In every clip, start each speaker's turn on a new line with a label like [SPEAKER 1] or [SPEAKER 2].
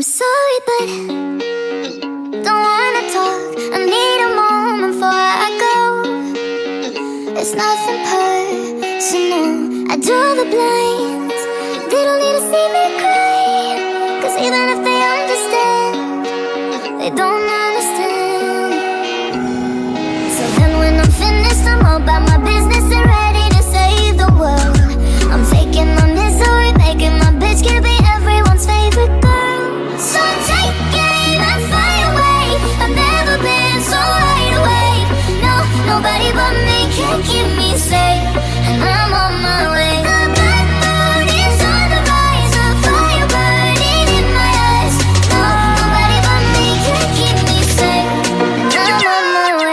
[SPEAKER 1] I'm sorry, but don't wanna talk. I need a moment before I go. It's nothing personal. I draw the blinds. They don't need to see me cry. 'Cause even if they understand, they don't understand. So then when I'm finished, I'm all about my business and ready to save the world. I'm faking my misery, making my bitch can be everyone's favorite girl. So take aim and fly away. I've never been so wide awake. No, nobody but me can keep me safe. And I'm on my way. The black moon is on the rise. A fire burning in my eyes. No, nobody but me can keep me safe. And I'm on my way.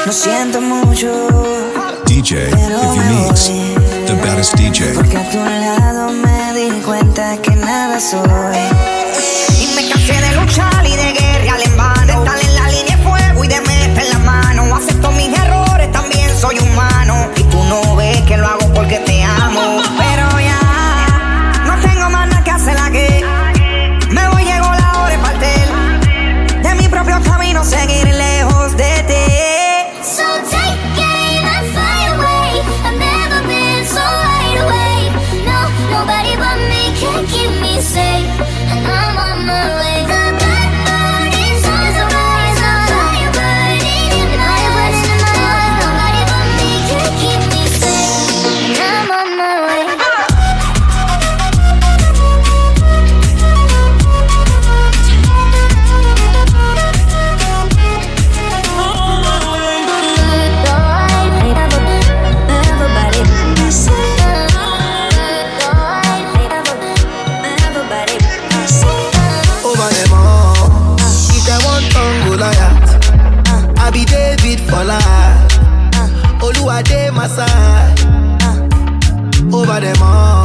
[SPEAKER 2] Lo siento mucho,
[SPEAKER 3] DJ YvesYou, the baddest DJ.
[SPEAKER 2] porque a tu lado me di cuenta que nada soy. Y me cansé de luchar y de guerrear en vano. De estar en la línea de fuego y de meter la mano. Acepto mis errores, también soy humano. Y tú no ves que lo hago porque te amo. Pero ya, no tengo más nada que hacer aquí. Me voy, llegó la hora de partir. De mi propio camino, seguir lejos de ti.
[SPEAKER 1] So take aim and fly away. I've never been so wide awake. No, nobody but me can keep me safe. And I'm on my way. The black moon is on the rise. A fire burning in my eyes. Nobody but me can keep me safe. And I'm on my way.
[SPEAKER 4] Over them all. If they want Congo Goliath, I be David for life. Oluwade my side. Over them all.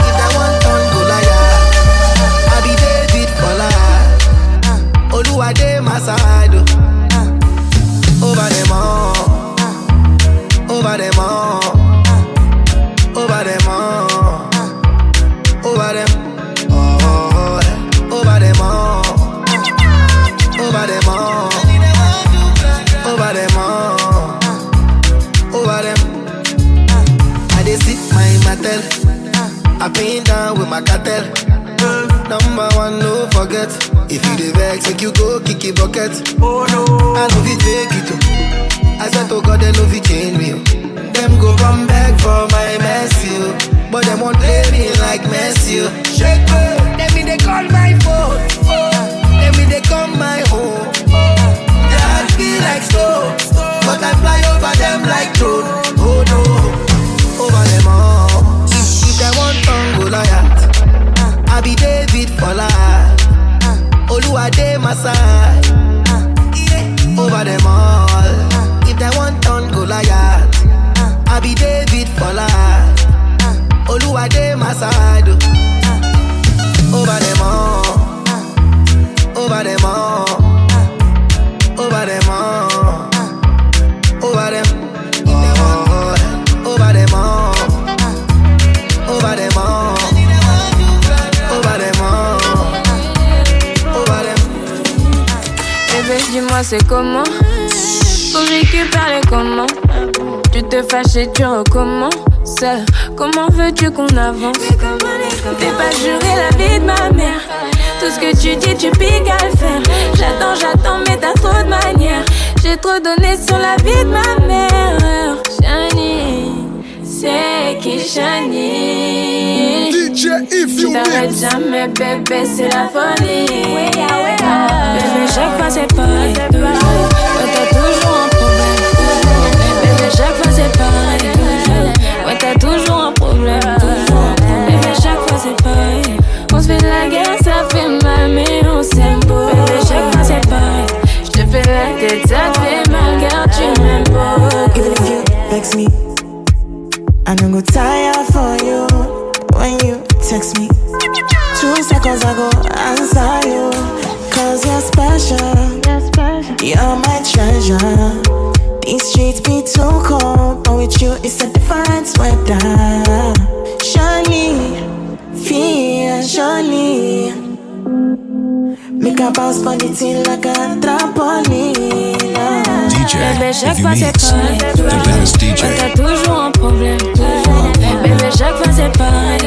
[SPEAKER 4] If they want Congo Goliath, I be David for life. Oluwade my side. Over them all. Over them all. Over them all. Over them. Over them all, over them all, over them all, over them. I dey sit my mattel, I paint down with my cartel. Number one, no forget. If you dey vex, make you go kick your bucket. Oh no, I know fit fake it too. I said to God, they know fit change me. Them go come back for my mess, you. But them won't play me like Messi. Shake me, let me they call my phone. Let me they come my home. That feel like snow, but I fly over them like drone. Oh no, over them all. If they want Congo Goliath, I be David for life. Oluwade my side. Over them all. If they want Congo Goliath, I be David for life. Oluwade my side. Over them all. Over them all. Over them all. Over them all. Over them all. Over them all. Over them all. Over them.
[SPEAKER 5] Bébé, dis-moi c'est comment. Faut récupérer comment. Tu te fâches et tu recommences. Comment veux-tu qu'on avance? T'es pas juré la vie de ma mère. Tout ce que tu dis, tu piques à le faire. J'attends, mais t'as trop de manières. J'ai trop donné sur la vie de ma mère. Shani, c'est qui Shani?
[SPEAKER 3] DJ YvesYou.
[SPEAKER 5] T'arrêtes jamais, bébé, c'est la folie. Bébé, chaque fois c'est pareil. Ouais, t'as toujours un problème. Bébé, chaque fois c'est pareil. Ouais, t'as toujours un problème. Bébé, chaque fois c'est pareil. On se fait de la guerre, ça fait mal, mais on s'aime beau. Bébé, chaque fois c'est pareil. J'te fais la tête, ça te fait mal, car tu m'aimes beau.
[SPEAKER 2] Even if you vex me, I don't go tire for you.
[SPEAKER 6] text me. 2 seconds ago, answer you. Cause you're special. You're my treasure. These streets be too cold, but with you it's a different weather. Surely, feel surely. Make a bounce on the thing like a trampoline.
[SPEAKER 3] DJ,
[SPEAKER 5] Bébé, chaque
[SPEAKER 3] if you
[SPEAKER 5] fois c'est
[SPEAKER 3] mix,
[SPEAKER 5] pareil.
[SPEAKER 3] the baddest
[SPEAKER 5] Ouais,
[SPEAKER 3] DJ.
[SPEAKER 5] t'as toujours un problème. Bébé, chaque fois c'est pareil.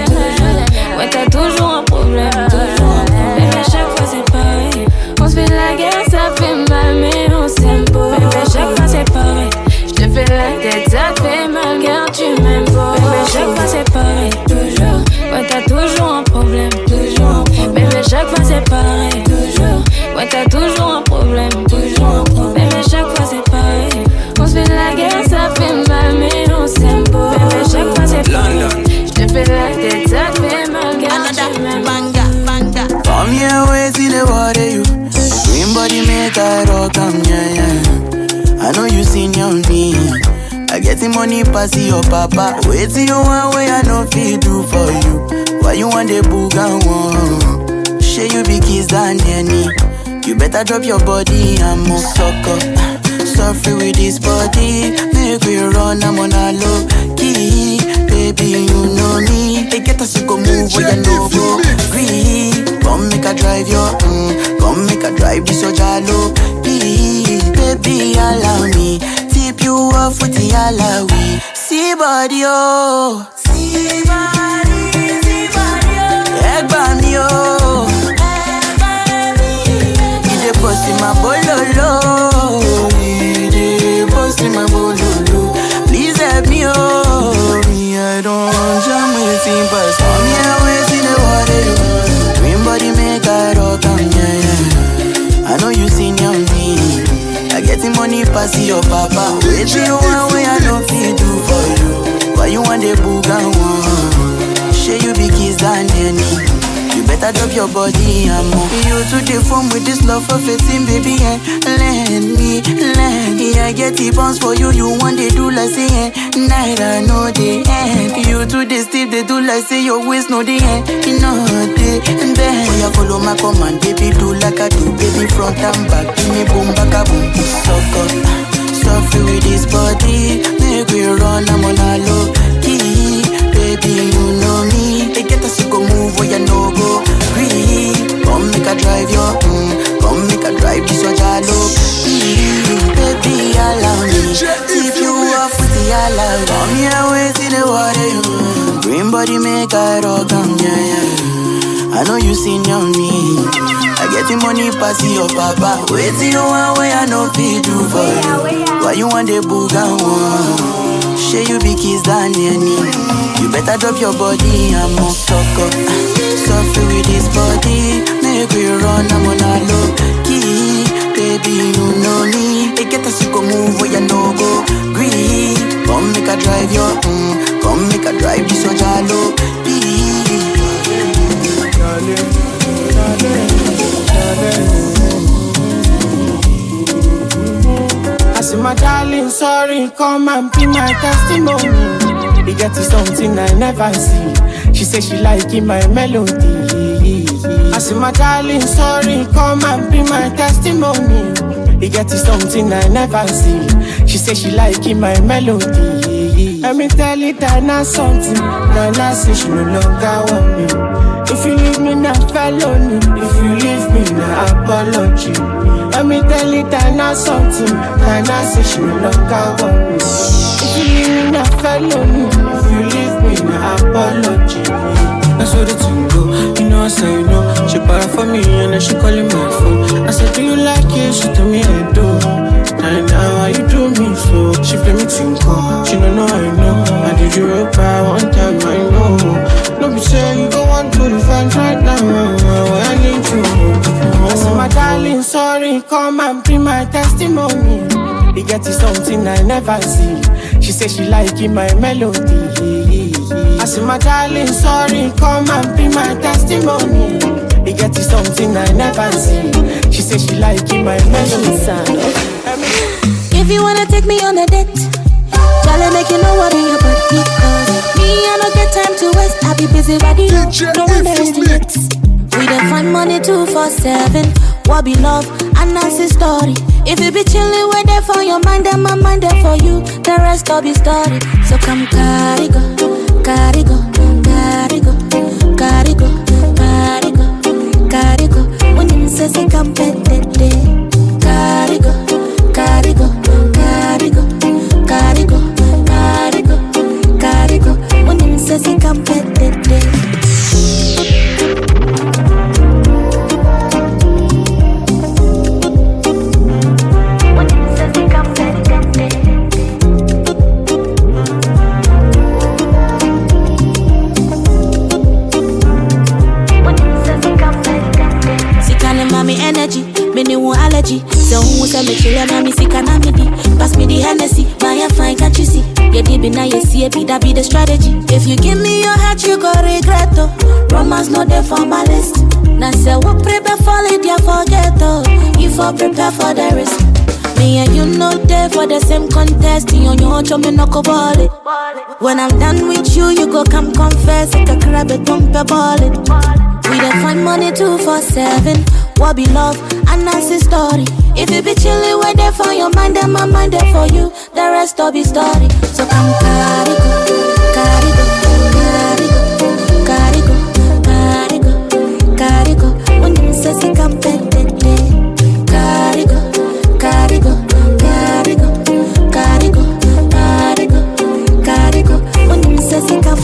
[SPEAKER 5] Ouais, t'as toujours un problème. Bébé, chaque fois c'est pareil. On se fait la guerre, ça fait mal, mais on s'aime beau. Bébé, chaque fois c'est pareil. J'te fais la tête, ça te fait mal, car tu m'aimes beau. Bébé, chaque fois c'est pareil. Ouais, t'as toujours un problème. Bébé, chaque fois c'est pareil. Ouais, t'as toujours un problème. Bébé, chaque fois c'est pareil. On se fait la guerre, ça fait mal, mais on s'aime beau. Bébé, chaque fois c'est pareil. J'te fais la tête, ça te fait mal, car tu m'aimes.
[SPEAKER 7] From here, way see the water, you green body make I rock, yeah. I know you senior me. I get the money pass your papa. Wait till you one way I know feel do for you. Why you want the booga one? Share you be kiss than any. You better drop your body and move sucker. Suffer with this body, make we run, I'm on a low key. Baby, you know me. They get us to go move where you know go. Green, come make a drive your, come make a drive this your jalo. Please, baby, allow me. Tip you off with the alawi. See body, oh. See body, oh. Egg bami, oh. You dey bust in my bololo. My bololo. Please help me, oh. Me, I don't jam with him, but some here ways in the water. Green body make I rock, yeah. I know you senior me. I get the money pass your papa. Wait till you one way I don't feel do for you. Why you want the booga one? Share you be kiss than any. You better drop your body and move. You to the phone with this love for 15, baby, and lend me. I get the bounce for you, you want they do like say, night I know the end. You to the steep, they do like say your waist know the end. You know the bend. Oh, you follow my command, baby, do like I do, baby, front and back. Give me boom, back a boom, sucker. Suffer with this body, make we run, I'm on a low key. Baby, you know me. They get us to go move where you know go. Green, come make a drive your, come make a drive this your jalo. Baby, allow me. If you off with the allow. Come here, wait in the water. Green body make a rock, yeah. I know you senior me. I get the money pass your papa. Wait till you one way I know feel do for you. Why you want the booga one? Share you be kiss than any. You better drop your body and move sucker. Suffer with this body, make we run, I'm on a low key. Baby, you know me. They get us to go move where you know go. Green, come make a drive your, come make a drive this your jalo.
[SPEAKER 8] I say my darling, sorry, come and be my testimony. You get to something I never see. She say she liking my melody. I say my darling, sorry, come and be my testimony. You get to something I never see. She say she liking my melody. Let me tell you that not something. Nana say she no longer want me. If you leave me, not felony. If you leave me, not apology. Let me tell you that not something. Nana say she no longer want me. If you leave me, not felony. If you leave me, not apology. That's what the thing go. You know I say you know. She para for me and then she calling my phone. I said, do you like it? She told me I do. And now why you do me so? She play me tinko. She don't know I know. I did you real bad one time I know. Don't be saying you go on to the fence right now. I need you. I said my darling, sorry, come and be my testimony. You get to something I never see. She said she liking my melody. I said my darling, sorry, come and be my testimony. You get to something I never see. She said she liking my melody.
[SPEAKER 1] If you wanna take me on a date,
[SPEAKER 6] Charlie make you know what in your body. Cause me, I don't get time to waste. I be busy body. No one estimates. We don't find money 2-4-7. What be love? And that's the story. If you be chillin', we're there for your mind, and my mind there for you. The rest will be story. So come carry go, carry go, carry go, carry go, carry go, carry go. When you say come pet carry go, carry go, carry go, carry go, carry go, carry go. When you say come pet energy, me new allergy. So who say me chill and me sick and me di. Pass me the Hennessy, buy a fine, can't you see? You deep in now you see it, that be the strategy. If you give me your heart, you go regret oh. Romance not there for my list. Now say what prepare for it, you forget oh. You for prepare for the risk. Me and you know there for the same contest. You on your own, me no go ball it. When I'm done with you, you go come confess. Like a crab, it don't ball it. We don't find money 2-4-7. What be love? And that's the story. If you be chillin', we're there for your mind, and my mind there for you. The rest will be story. So come carry go, carry go, carry go, carry go, carry go, carry go. When you say come carry go, carry go, carry go, carry go, carry go, carry go. When you say come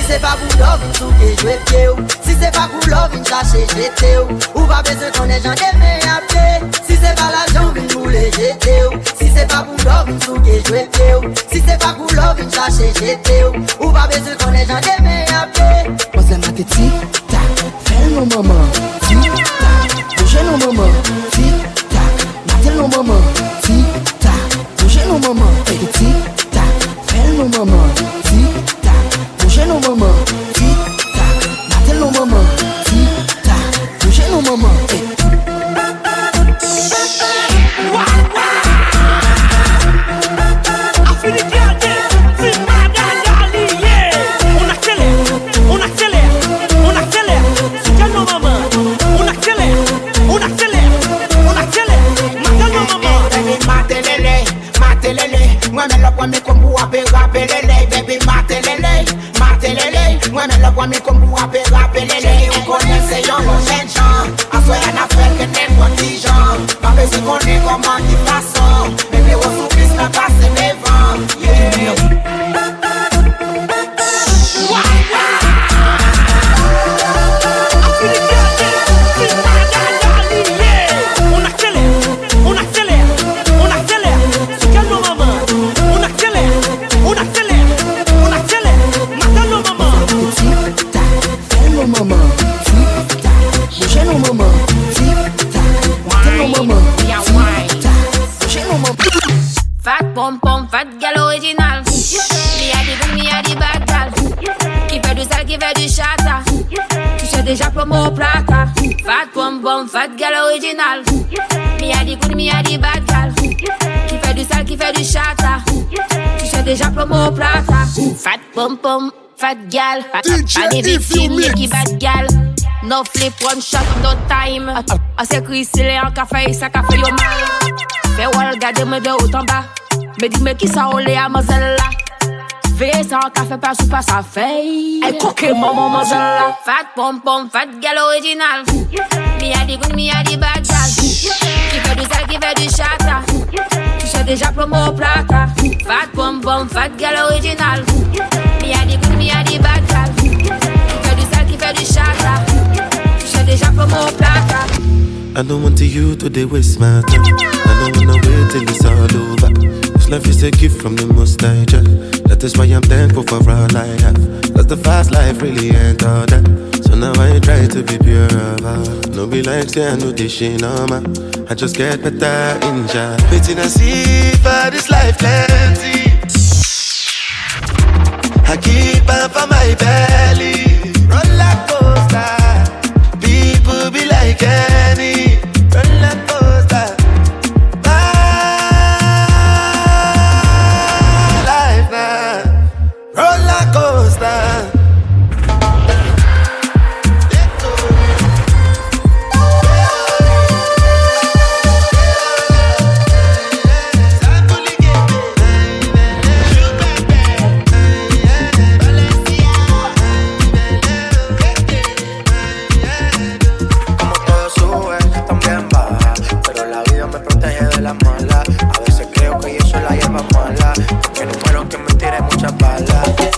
[SPEAKER 9] c'est pas pour love, tout que je vais pied. Si c'est pas pour love, une tâche j'étais. Ou pas besoin qu'on ait gens d'aimer appeler. Si c'est pas l'argent, une boule j'étais. Si c'est pas pour love, tout que je vais pied. Si c'est pas pour love, une tâche j'étais. Ou pas besoin qu'on ait gens d'aimer appeler.
[SPEAKER 8] Moi c'est ma tic tac, fais nos maman. Tic tac, bougez nos mamans. Tic tac, matin nos mamans. Tic tac, bougez nos mamans. Tic tac, fais nos mamans. Tic tac, bougez nos mamans. Tic tac, matin nos mamans. Tic tac, bougez nos mamans.
[SPEAKER 10] Me kombu ape rapelele, baby matelele, matelele. Moi me love me kombu ape rapelele. On connaît c'est yon mon jeune gens. A soi y'en a fait que n'importe qui gens. Pas besoin qu'on est comment d'y façon. Baby on soupisse la passe devant. Yeah.
[SPEAKER 5] Fat pom pom, fat gal original. Me a di bad gal. Qui fait du sale, qui fait du chata. Tu sais déjà promo au plata. Fat pom pom, fat gal original. Me a di bad gal. Qui fait du sale, qui fait du chata. Tu sais déjà promo au plata. Fat pom pom, fat gal. Pas des victimes, qui bad gal. No flip, one shot, no time. A se krisile en café, ça café yo mal. Fais wall, gardez-moi de haut en bas. Me dis-moi qui ça olé à Moselle là. Veillez ça en café, pas sous pas ça fait. Ay, coquet, maman, Moselle là. Fat pom pom, fat gal original. Me a di bad gal. Qui fait du sale, qui fait du chata. Tu sais déjà promo au plata. Fat pom pom, fat gal original. Me a di bad gal. Qui fait du sale, qui fait du chata. Tu sais déjà promo au plata.
[SPEAKER 11] I don't want you to waste my time. I don't wanna wait till it's all over. Just life is a gift from the Most High. That is why I'm thankful for all I have. Cause the fast life really ain't all that. So now I try to be pure of heart. No be like say I know this shit no man. I just get better in job. Waiting and see for this life plenty. I keep up for my belly. Roller coaster. People be like any roller coaster. My life now. Roller coaster.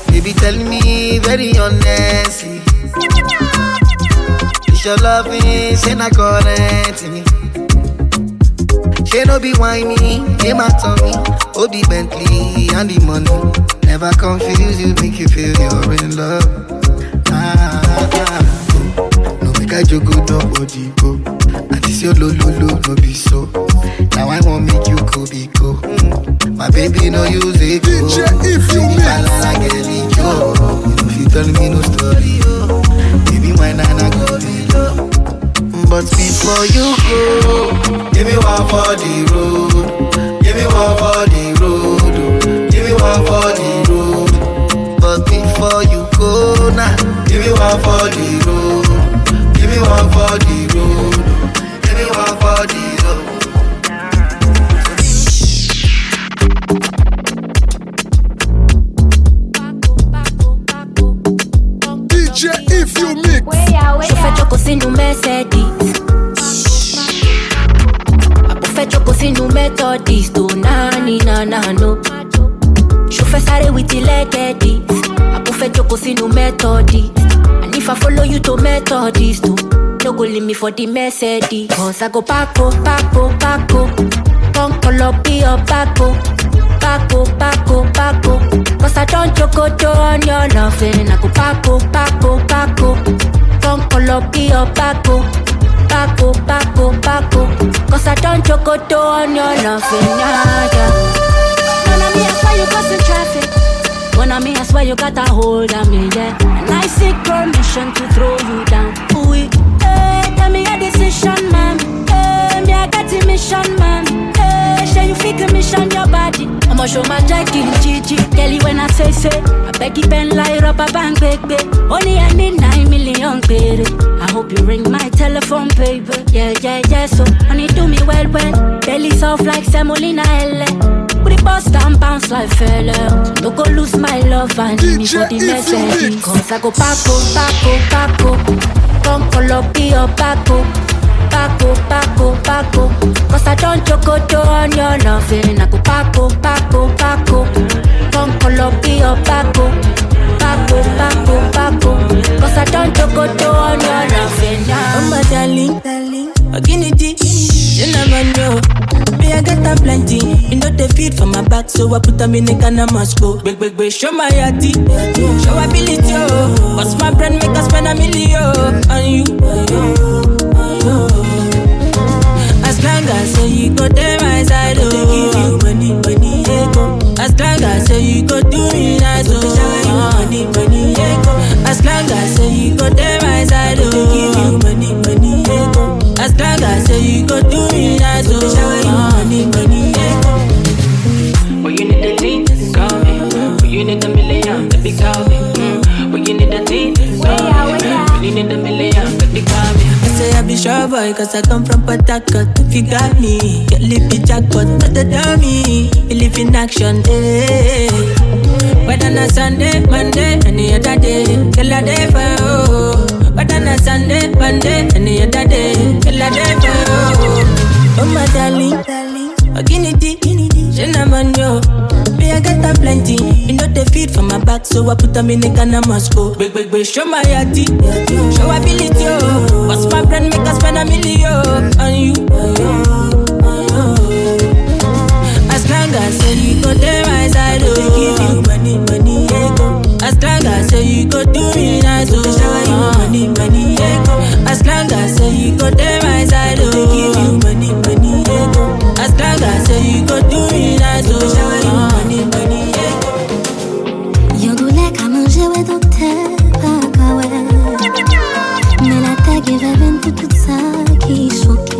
[SPEAKER 4] Baby, tell me very honestly, is your loving say not current me? She no be whiny, came out on me. Oh, the Bentley and the money never confuse you, make you feel you're in love. No make I joke, no body go. And this your low, no be so. Now I won't make you go be go. My baby no use it. DJ, if you miss, I get it. You know if you tell me no story, oh, baby my nana go be low. But before you go, give me one for the road. Give me one for the road. Give me one for the road. But before you go now, give me one for the road. Give me one for the road. Give me one for the road. If you mix,
[SPEAKER 12] je fais choco si nous Mercedes. Apo fais choco si nous Methodist. Oh nani no. Je fais sare with the legedis. Apo fais choco si nous Methodist. And if I follow you to Methodist too, no go leave me for the Mercedes. Cause I go Paco. Don't call up be a Paco. Cause I don't choco on your loving. I go Paco. Don't call up be a Paco. Cause I don't choco on your loving. Yeah. When I me, I swear you got in traffic. When I me, I swear you got a hold on me, yeah. And I seek permission to throw you down. Ooh, hey, tell me your decision, man. Hey, me I got a mission, man. Hey, shall you fake a mission your body? I'ma show my jacket, Gigi. Kelly when I say, I beg you pen like rubber bank, baby. Only I need 9 million, baby. I hope you ring my telephone, baby. Yeah, so honey do me well. Belly soft like semolina, L. Put the bust and bounce like fella. Don't go lose my love and leave me for the message. Cause I go Paco. Don't call up be a Paco. Cause I don't choco on your loving. I go Paco. Don't call up be a Paco. Cause I don't choco on your loving.
[SPEAKER 6] Oh my darling, Aginity, you never know. Me I get a plenty, you know they feed for my back, so I put them in a can of must go. Big, show my yati, show ability, oh. What's my brand make us spend $1 million on you? As long as say you go there my side, oh. Give you money, yeah, go. As long as say you go do me nice, oh. Money, yeah, go. As long as say you go there my side, oh. Give you money, yeah, go. As long as say you go do me nice, oh. Money, yeah, go.
[SPEAKER 13] When you need the lean, call me. When you need $1 million, baby, call me. When you need the lean, call me. When you need $1 million, baby, call me.
[SPEAKER 6] I say I be sure boy, cause I come from Port Harcourt. If you got me, get lippy jackpot, not a dummy. Believe in action, eh. Whether on a Sunday, Monday, any other day, till a day for oh. Whether on a Sunday, Monday, any other day, till a day for oh. Oh my darling, Aginity, she never know. Me I get a plenty, you know they feed for my back, so I put them in a can of must go. Big, show my yati, show ability, oh. What's my brand make us spend $1 million on you? As long as say you go
[SPEAKER 14] money, money, ego. As long as say you go there my side, oh. They give you money, money, ego. As long as say you go do me nice, oh. Shower you money, money, ego.
[SPEAKER 1] Yon douleur qu'à manger, ouais, docteur, pas qu'à ouais. Mais la tête est rêvée pour tout ça qui choque.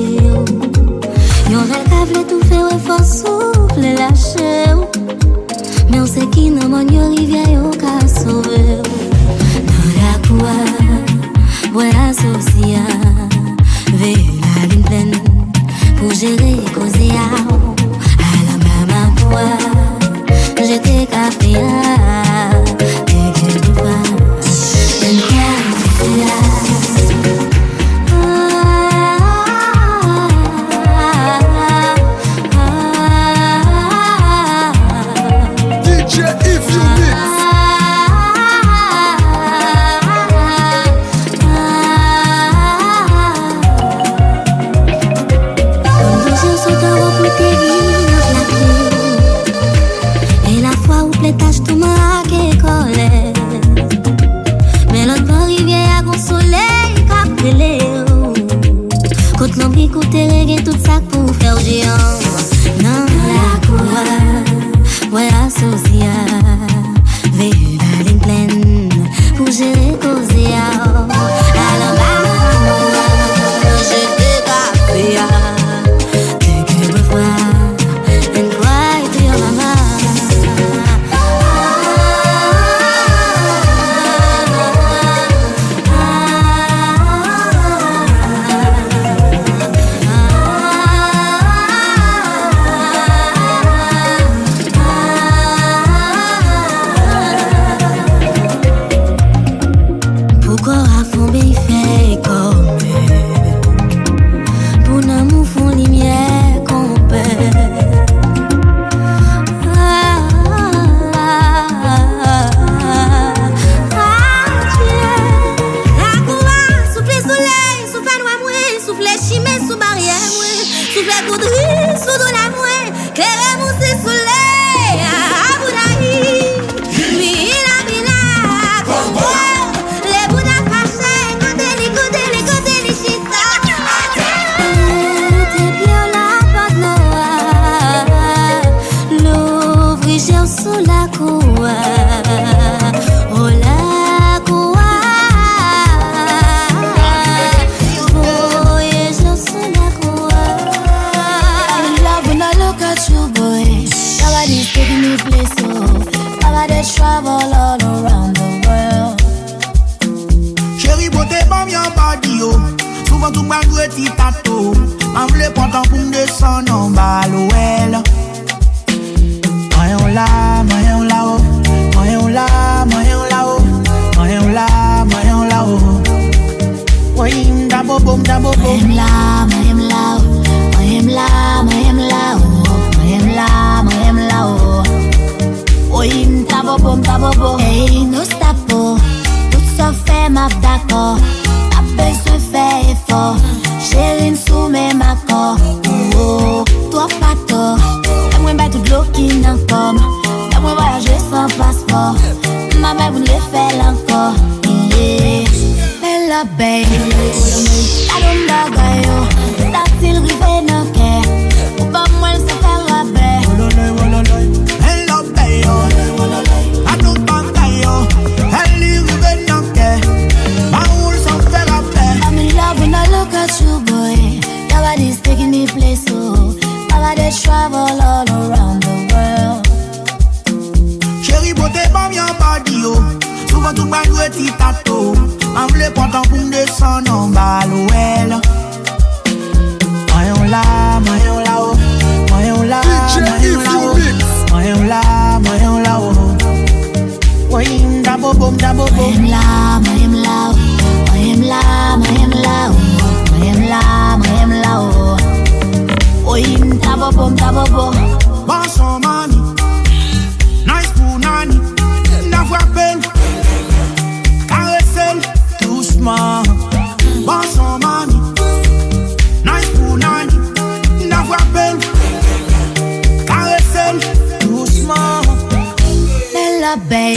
[SPEAKER 1] Yon rêve qu'à v'le tout faire, ouais, faut souffle et lâcher. Mais on sait qui n'a mon yon rivière, yon qu'à sauver. Dans la cour, voilà Sosia. Veille la ligne pleine pour gérer et causer à la maman pour j'étais café à écoutez reggae tout ça pour faire géant. Non la cour, voilà Sosia. Veille la ligne pleine pour gérer causer à la maman. J'étais café à dès que me vois and cry to your mama. babe.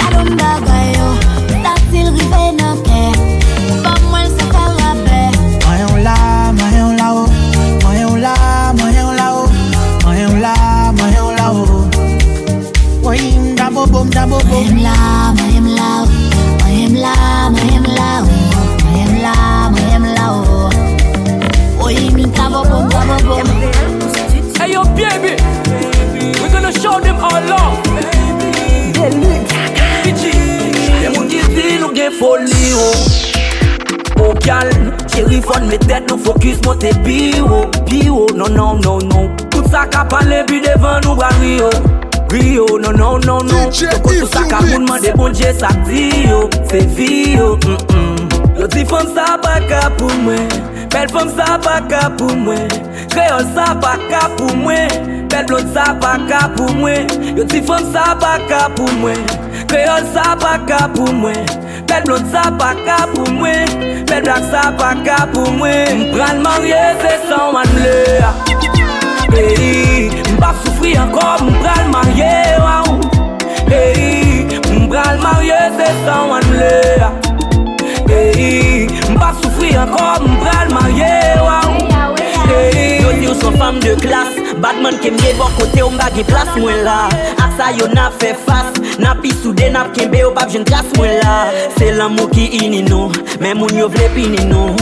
[SPEAKER 1] I don't bug you.
[SPEAKER 15] c'est folie, oh. Au calme, chérie, fon mes têtes, nous focus, monter bio, bio, non, non, non, non. Tout ça qu'a parlé, puis devant nous, bah, Rio. Rio, non, non, non, non. Tout ça qu'a demandé, bon Dieu, ça dit, yo. C'est vie, yo. Yo dis femme ça pas qu'à pour moi. Belle femme ça pas qu'à pour moi. Créole ça pas qu'à pour moi. Belle blonde ça pas qu'à pour moi. Yo dis femme ça pas qu'à pour moi. Créole ça pas qu'à pour moi. Belle blonde ça pas qu'à pour moi. Belle black ça pas qu'à pour moi. M'prends le marié c'est sans manler. Hey, m'pas souffrir encore, m'prends le marié. Hey, m'prends le marié c'est sans manler. Hey, m'pas souffrir encore, m'prends le marié. Hey, yo dis ou son femme de classe. Batman qui m'y bon côté ou m'bagui place moi là. A ça yo n'a fait face. N'a pi soudé n'a kembe ou pas j'en trace moi là. C'est l'amour qui ini nous. Mais moun yo vle pini nous.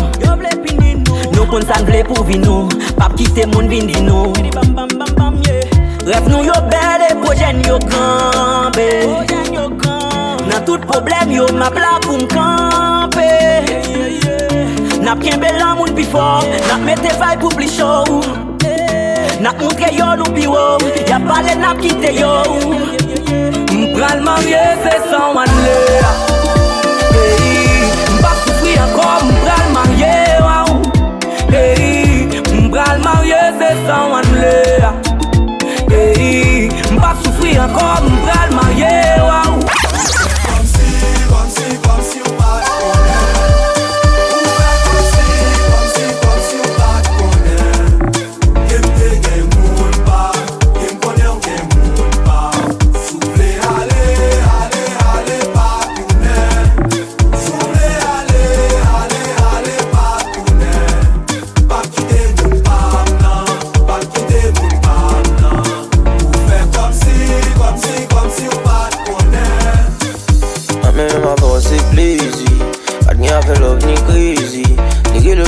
[SPEAKER 15] Nous kon ça vle pour vino. Pas quitter moun vin di nous. Rêve nous yo belle et projet yo campé. Dans tout problème yo m'a plat pour m'camper. N'a kembe l'amour pi fort. N'a mette vibe pour plus chaud. N'a montré yo nou pi haut. Y'a parlé n'a quitté yo. M'prends le marié c'est sans manler. Hey, m'pas souffrir encore, m'prends le marié. Hey, m'prends le marié c'est sans manler. Hey, m'pas souffrir encore, m'prends le marié. Comme si on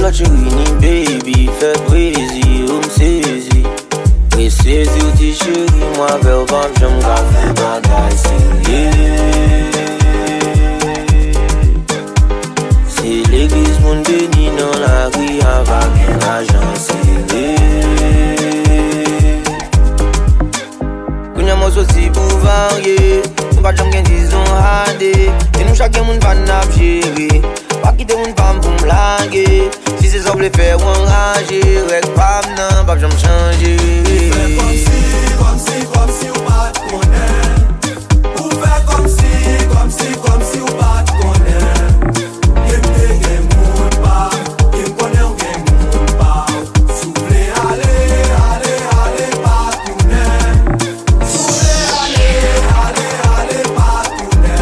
[SPEAKER 15] pas
[SPEAKER 7] chérie ni baby, fais brésil, ou m'saisi. Et saisi ou ti chérie, moi vers bam, j'aime qu'à faire bagaille, c'est l'église mon béni dans la rue, avec l'argent serré. Kounya moi sorti pour varier, nous pas jamais disons radé, et nous chacun moun van ap gérer. Pas quitter mon femme pour me laguer. Si c'est ça vous faire ou enrager. Reste pas maintenant, pas que j'aime changer. Comme si ou pas te connaît. Ou faire comme si ou pas te connaît. Game te game ou pas. Game connaît ou game ou pas. Soufflez, allez, pas tourner. Soufflez, allez, pas tourner.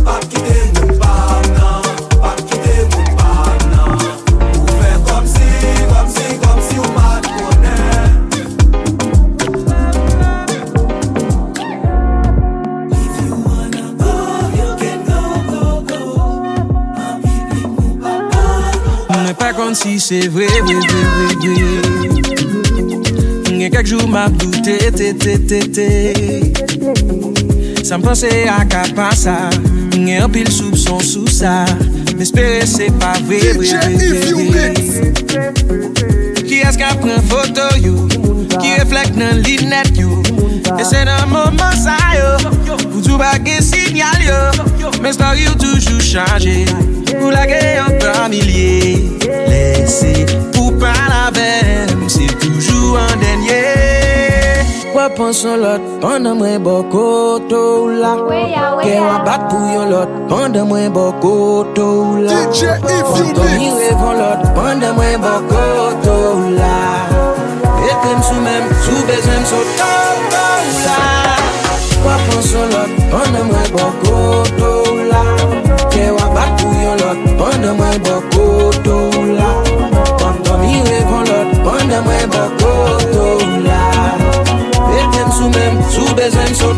[SPEAKER 7] Pas quitter mon femme, non. Pas quitter mon femme, non. Ou faire comme si ou pas te connaît. If you wanna go, you can go.
[SPEAKER 16] On n'est pas comme si c'est vrai. Il y a quelques jours m'a douté, ça me pensait à Capasa. Il y a un pile soupçon sous ça. M'espérer c'est pas vrai. Qui est-ce qui prend photo you? Qui reflète dans l'internet you? Et c'est dans moment ça yo. Pour tout baguer signal yo. Mais story ou toujours changé. Pour la guerre en milliers. Laissez pour pas la veine. C'est toujours un dernier. Quoi pensons l'autre pendant moi beaucoup tout là. Qu'est wa bat pour yon l'autre pendant moi beaucoup tout là. Quand on y rêve l'autre pendant moi beaucoup tout là. Et comme sous besoin sauter là. Quoi pensons l'autre pendant moi beaucoup tout là. Qu'est wa bat pour yon l'autre pendant moi beaucoup tout là. Quand on y rêve l'autre pendant moi beaucoup tout là. Sous besoin de saut.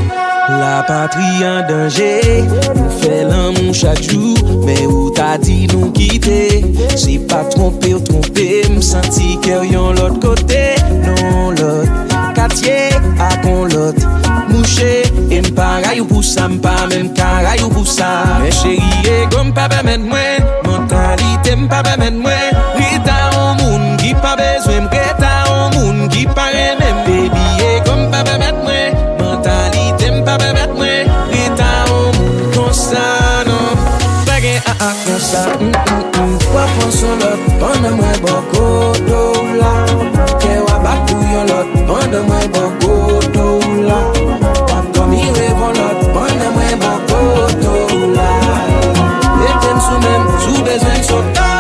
[SPEAKER 16] La patrie en danger. Nous fait l'amour chaque jour. Mais où t'as dit nous quitter? C'est pas trompé ou trompé. M'senti que yon l'autre côté. Non l'autre quartier à con l'autre. Mouché et m'pareil ou pour ça. M'pas même carreil ou pour ça. Mais chérie est comme pas permettre moi. Mentalité m'pas permettre moi. Rita au monde qui pas besoin m'reta au monde qui pas même baby comme pas permettre moi. Mentalité m'pas permettre moi. Rita au monde comme ça non. Bagay comme ça. Quoi prendre son lot, pendant-moi beaucoup d'ola. Que wa batou yon lot, pendant-moi beaucoup d'ola. Wa comme il revend lot, pendant-moi beaucoup d'ola. Et t'aimes sous même, sous besoin sous d'ola.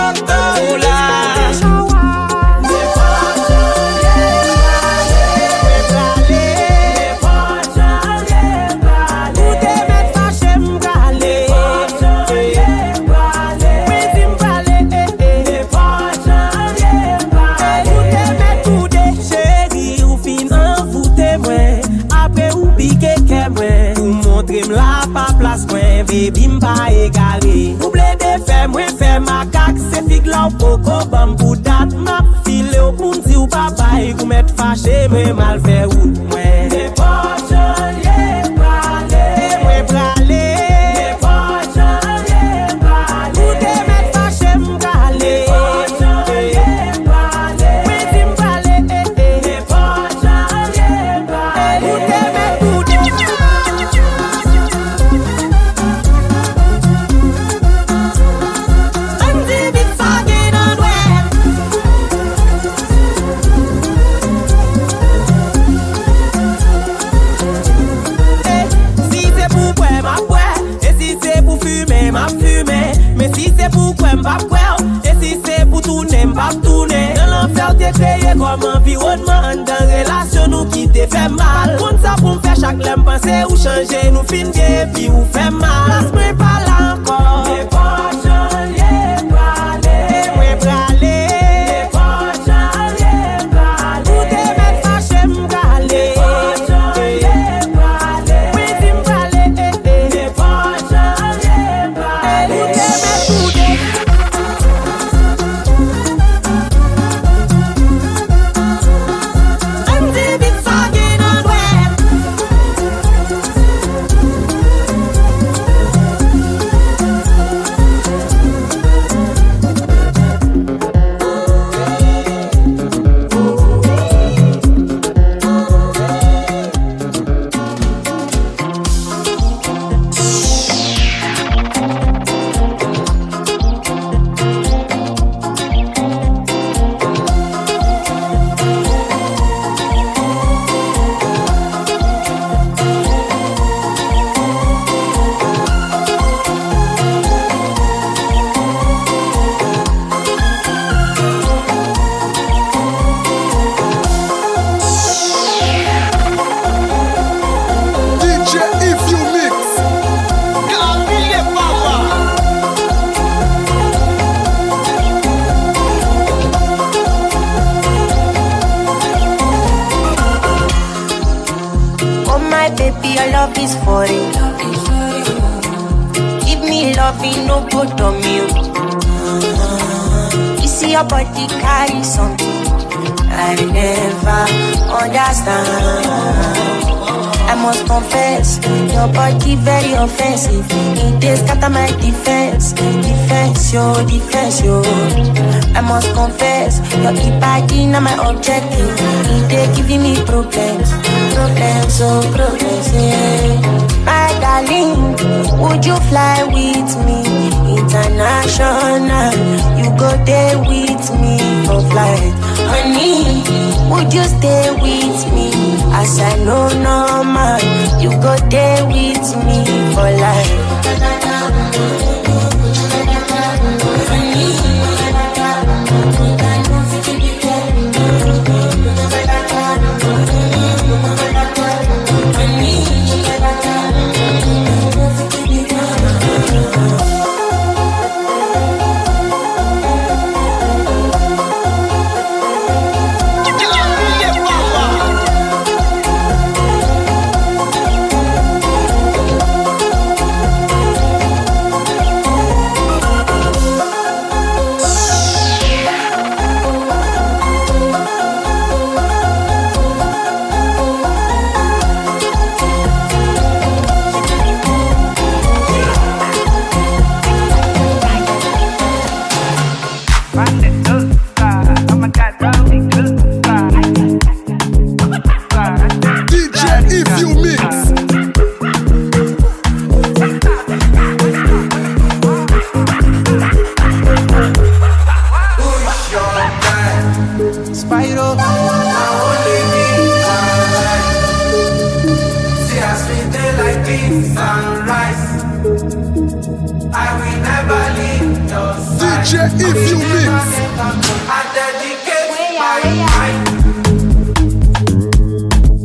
[SPEAKER 8] La pa place mwen, baby m'pa égalé. Ouble de fè mwen fè makak, se fig la ou poko bam pou dat. Ma file ou pou n'di ou babay, kou met fache mwen mal fè ou mwen. Me pochon ye prale, mwen prale. Me pochon ye prale, ou te met fache m'prale. Me pochon ye prale, mwen di m'prale. Me pochon ye prale, ou te met pou de. Comme environnement dans relation nous qui te fait mal. Pour ça pour me faire chaque lème penser ou changer nous fin de puis ou fait mal. Laisse-moi parler encore. Les pochons les bralés, moi bralés. Les pochons les bralés, ou te mettre fâché m'bralé. Les pochons les bralés, oui dis m'bralé. Les pochons les bralés, ou te mettre tout de.
[SPEAKER 6] Your body carry something I never understand. I must confess, your body very offensive. It is scatter my defense, defense, yo. I must confess, your body not my objective. It is giving me problems, yeah. My darling, would you fly with me international? You go there with me for flight. Honey, would you stay with me? As I know normal, you go there with me for life.
[SPEAKER 4] DJ If You Mix.
[SPEAKER 16] I dedicate my life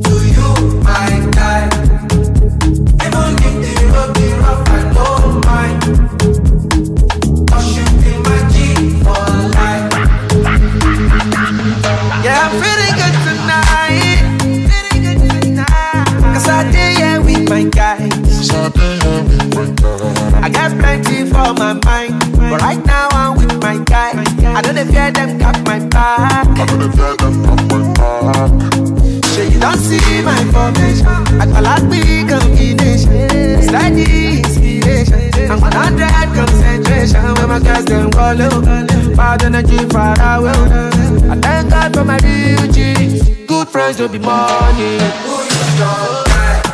[SPEAKER 16] to you, my guy. Even if the road be rough, I don't mind. 'Cause you be my G for life. Yeah, I'm feeling good tonight. Cause I did here with my guys. I got plenty for my mind, but right now I'm with my guy. I don't fear them cap my back. So you don't see my formation. I call out big combination. Steady inspiration. I'm 100 concentration. When my guys them go low, bad energy far away. I thank God for my real G's. Good friends will be money. Who you don't like?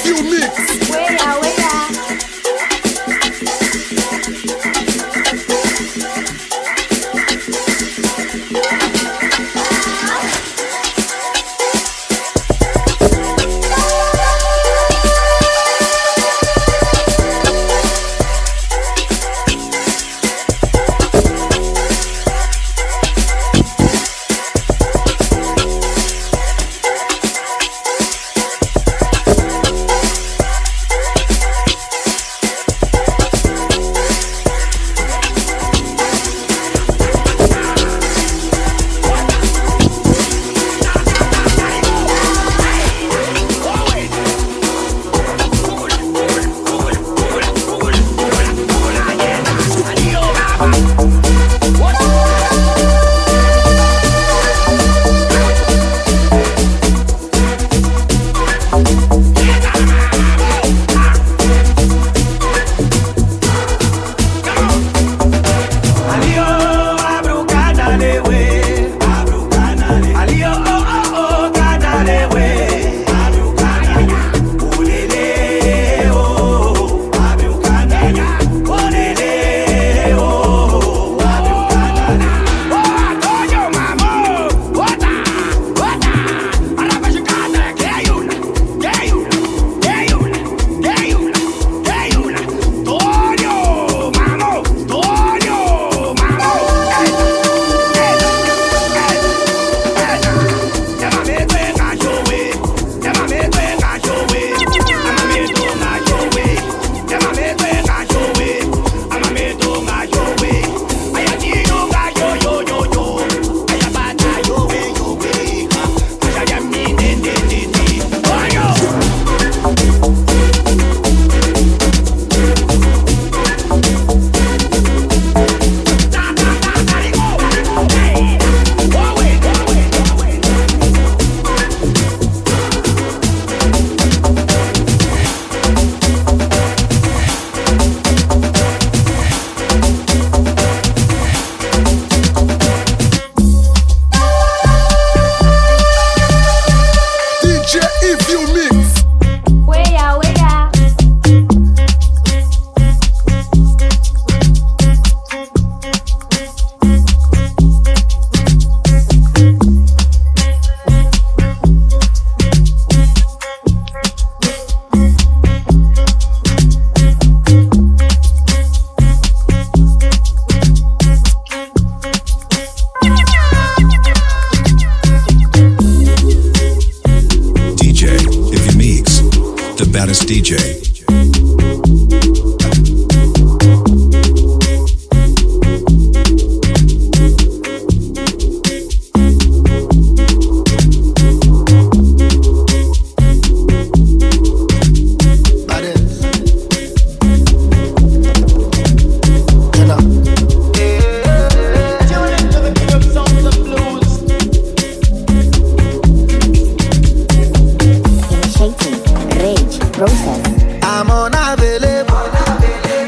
[SPEAKER 4] YvesYou mix.
[SPEAKER 3] DJ.
[SPEAKER 4] I'm unavailable,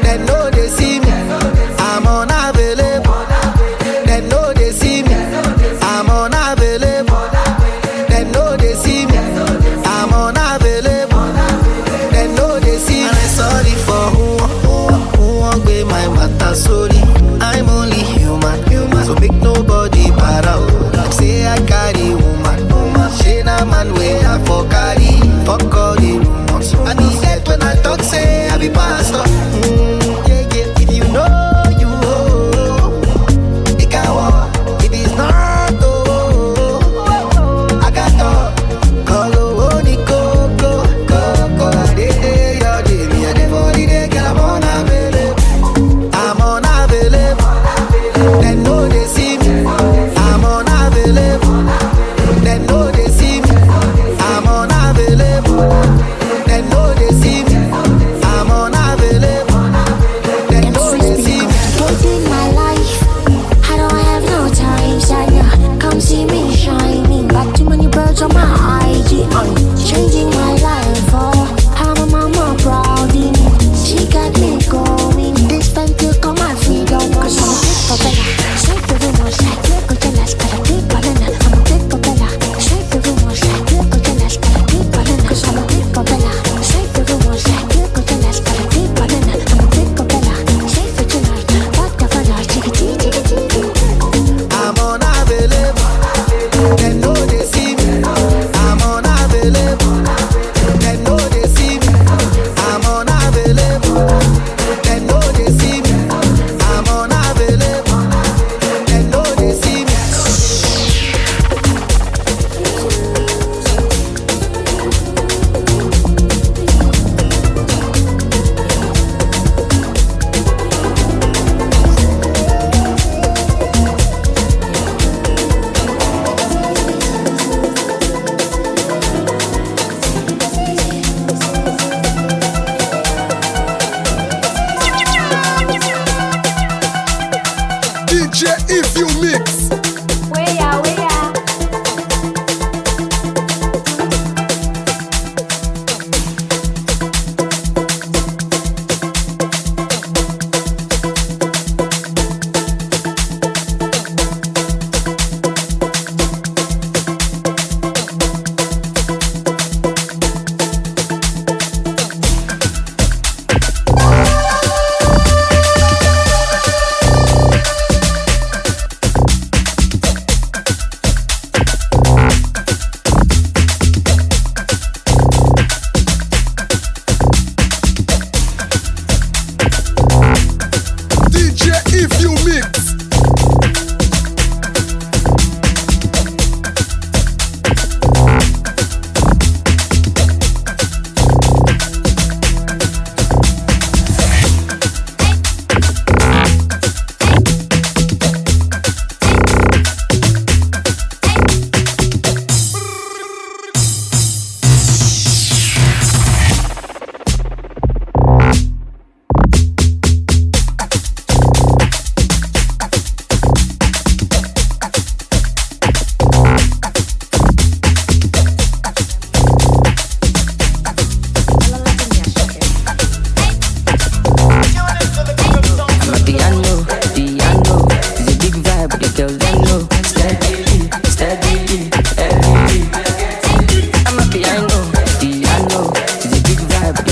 [SPEAKER 4] they know they see me. I'm unavailable, they know they see me. I'm unavailable, they know they see me. I'm unavailable, they know they see me. And I'm sorry for who won't be my matter. Sorry, I'm only human, so make nobody para. Like say I carry woman, she na man way I for carry. Fuck all the rumors. I need that when I talk, say I be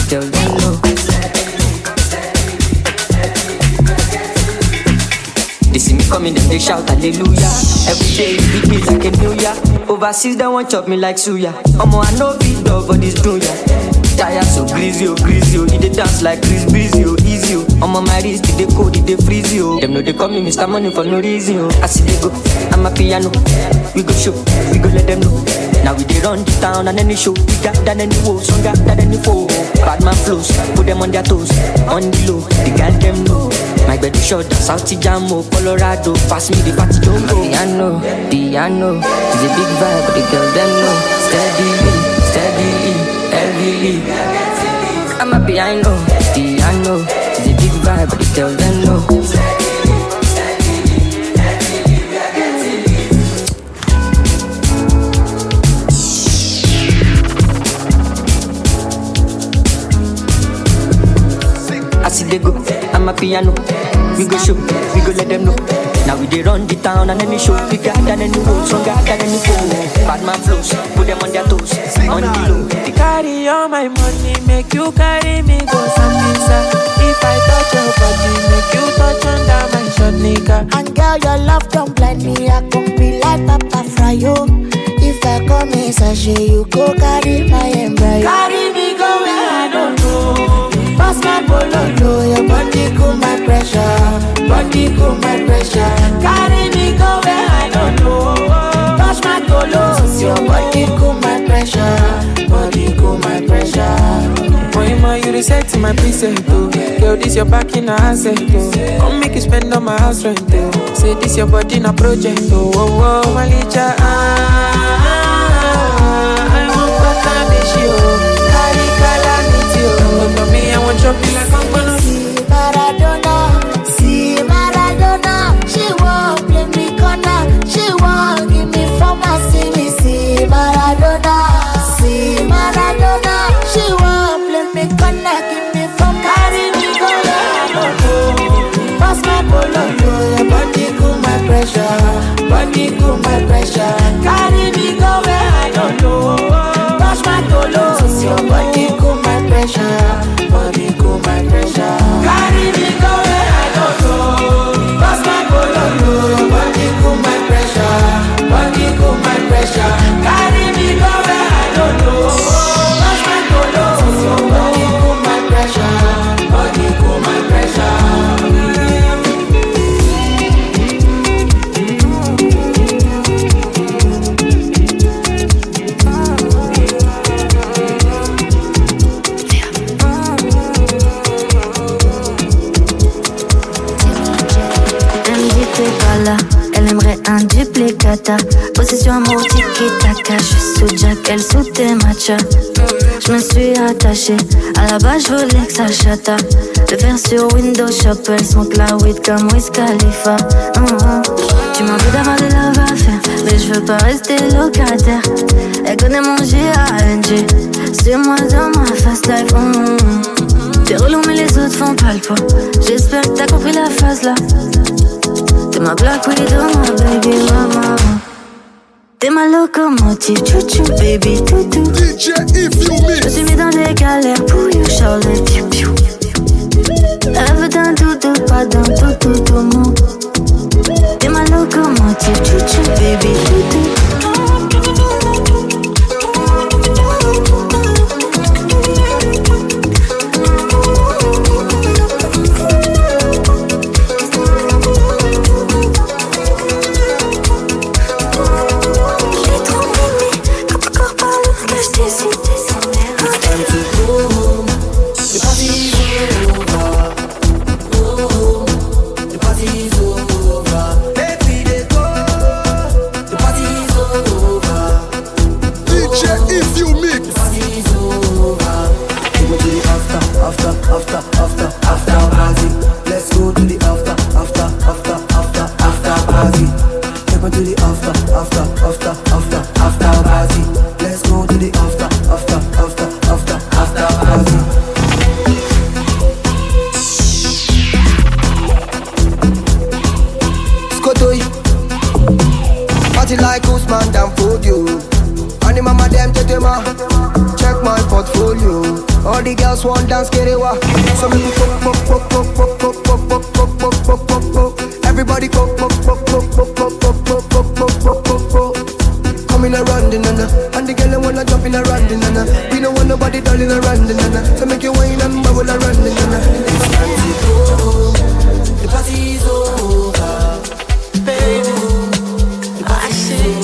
[SPEAKER 13] tell them no. They see me coming, then they shout hallelujah. Every day it beat me like a new year. Overseas they want chop me like suya. Omo I know big dog for this dunya. Tire so greasy, oh greasy, oh. They dance like Chris Breezy, oh easy, oh. Omo my wrist, they cold, they freeze, oh. Them know they call me Mr. Money for no reason, oh. I see they go, Amapiano. We go show, we go let them know. Now we dey run the town and any show bigger than any woe, stronger than any foe. Bad man flows, put them on their toes, on the low. The girl them know. My bed is short, South Jamo, Colorado. Pass me the party, don't go. Piano, piano. It's a big vibe, but the girl them know. Steadily, steadily, heavily. I'm a piano, piano. It's a big vibe, but the girl them know. I see they go, I'm a piano. We go show, we go let them know. Now we dey run the town and any show bigger than any road, stronger than any foe. Bad man flows, put them on their toes, on the low.
[SPEAKER 14] They carry all my money, make you carry me go Sambisa. If I touch your body, make you touch under my short nigga.
[SPEAKER 6] And girl, your love don't blind me, I can be like Papa Fryo. If I come in sachet, you go carry my embryo.
[SPEAKER 14] Carry me go where I don't know.
[SPEAKER 6] Pass my bololo, your body cool my pressure. Body cool my pressure.
[SPEAKER 14] Carry me go where I don't know.
[SPEAKER 6] Touch my tolos, your body cool my pressure. Body cool my pressure.
[SPEAKER 14] Moima, you reset to my preset, oh. Girl, this your back in a asset, oh. Come make you spend on my house rent, oh. Say this your body in a project, oh. Oh, oh, Malicha, I want Patabishi, oh. Carry calamity, oh. Come to me, I want chop you like I'm gonna
[SPEAKER 6] see Maradona, see Maradona. She won't play me corner, she won't give me pharmacy. See Maradona, see Maradona. She won't play me corner, give me pharmacy. Carry me go where I don't know. Pass my bololo, your body cool my pressure. Body cool my pressure.
[SPEAKER 14] Carry me go where I don't know.
[SPEAKER 6] Touch my tolos, your body cool my pressure. Body cool my pressure.
[SPEAKER 14] Carry me go where I don't know.
[SPEAKER 6] Pass my bololo, your body cool my pressure. Body cool my pressure.
[SPEAKER 14] Carry me go where I don't know.
[SPEAKER 6] Touch my tolos, your body cool my pressure. Body cool my pressure.
[SPEAKER 1] Elle aimerait un duplicata. Possession amour, tiki-taka. Je suis sous Jack, elle sous tes matchas. Je me suis attachée. À la base, je voulais que ça chata. Le faire sur Windows Shop. Elle smoke la weed comme Wiz Khalifa. Tu m'en veux d'avoir des love à faire, mais je veux pas rester locataire. Elle connaît mon G.A.N.G. C'est moi dans ma fast life. T'es relou mais les autres font pas le poids. J'espère que t'as compris la phase là. T'es ma black widow, ma baby mama. T'es ma locomotive, chouchou, baby toutou.
[SPEAKER 17] DJ YvesYou mix.
[SPEAKER 1] Je suis mis dans des galères pour you, Charlotte, piou piou. Elle veut d'un doudou, pas d'un toutou, tout mou. T'es ma locomotive, chouchou, baby toutou.
[SPEAKER 9] all the girls want dance, get it wa. So make me pop. Everybody pop. Come in around the nana, and the girl wanna jump in around the nana. We don't want nobody darling around the nana. So make you wine and bubble around the nana.
[SPEAKER 6] The party is over, baby. I see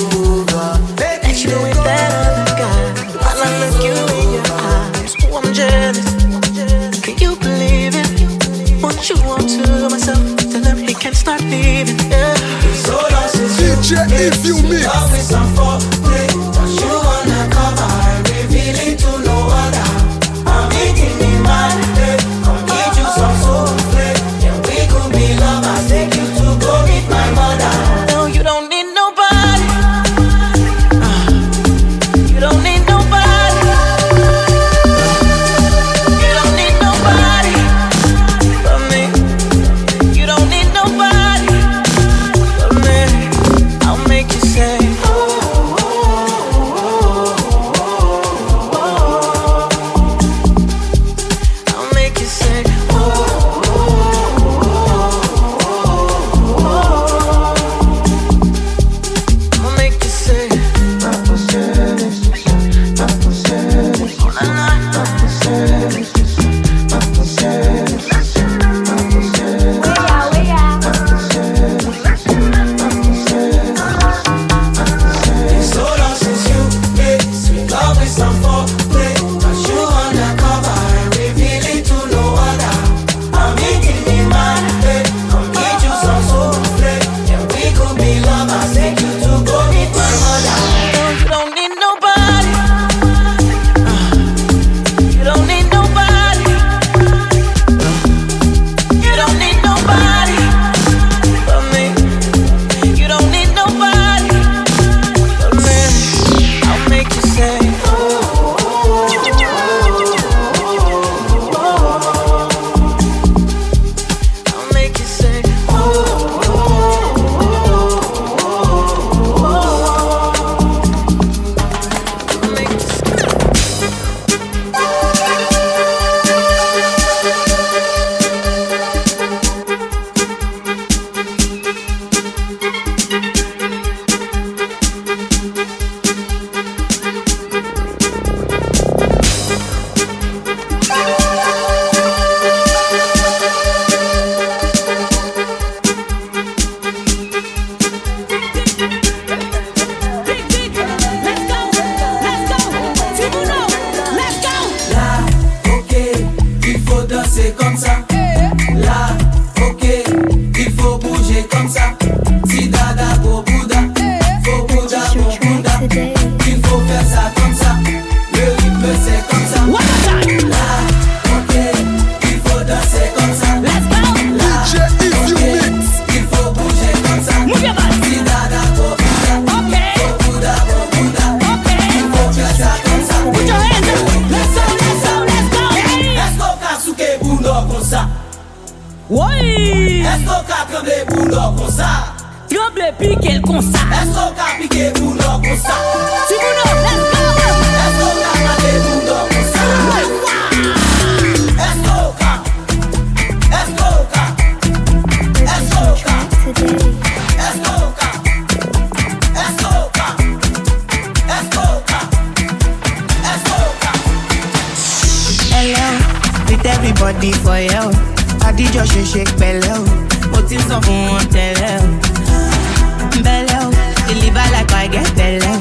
[SPEAKER 6] that you with that other guy. While I look you in your eyes, oh, I'm jealous. Can you believe it? Want you on to myself, tell him he can't start leaving. Yeah. So long since
[SPEAKER 4] DJ if you mix.
[SPEAKER 6] Always on foreplay, but you wanna cover and reveal it to no other. I'm making me mad, I'll give you some soul play. Yeah, we could be lovers, take you to go meet my mother. No, you don't need nobody. You don't need nobody. You don't need nobody but me. You don't need nobody but me. I'll make you say, I'll make you say, I'll make you say, it's so long since you made sweet love with some foreplay, but you undercover and reveal it to no other. I'm making me mad, I'll get you some soul play. Yeah, we could be lovers, take you to go meet my mother. No, you don't need nobody. You don't need nobody. You don't need nobody but me. You don't need nobody but me. I'll make you say, I'll make you say, là, ok, il faut danser comme ça. Là, ok, il faut bouger comme ça. Si dada go bouda, faut bouda go bouda. Il faut faire ça comme ça. Le rythme c'est comme ça. Là, ok, il faut danser comme ça. Là, ok, il faut bouger comme ça. Si dada go bouda, faut bouda go bouda. Il faut faire ça comme ça. Est-ce qu'on a souké bouno comme ça?
[SPEAKER 15] Oui!
[SPEAKER 6] Est-ce qu'on a tremblé bouno comme ça?
[SPEAKER 15] Tremble piqué le comme ça.
[SPEAKER 6] Est-ce qu'on a piqué bouno comme ça?
[SPEAKER 15] Si vous non, let's go!
[SPEAKER 6] Est-ce qu'on a maté bouno comme ça? Est-ce qu'on a? Est-ce qu'on a? Est-ce qu'on a? Est-ce qu'on a? Est-ce qu'on a? Est-ce qu'on a? Est-ce qu'on a?
[SPEAKER 17] Hello, with everybody for you. Adi just shake bello. Motive so fun tell bello. Deliver like I get bello.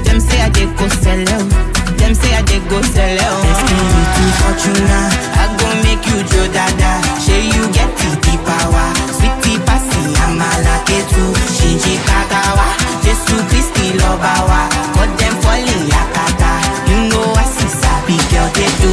[SPEAKER 17] Them say I dey go sell out. Them say I dey go sell out. Destiny to Fortuna, I go make you Joe Dada. Say you get the power. Sweetie passy, I'm a lucky too. Shinji Kagawa, Jesu Christi Lobawa. Got them falling yakata. You know I see sabi girl they do.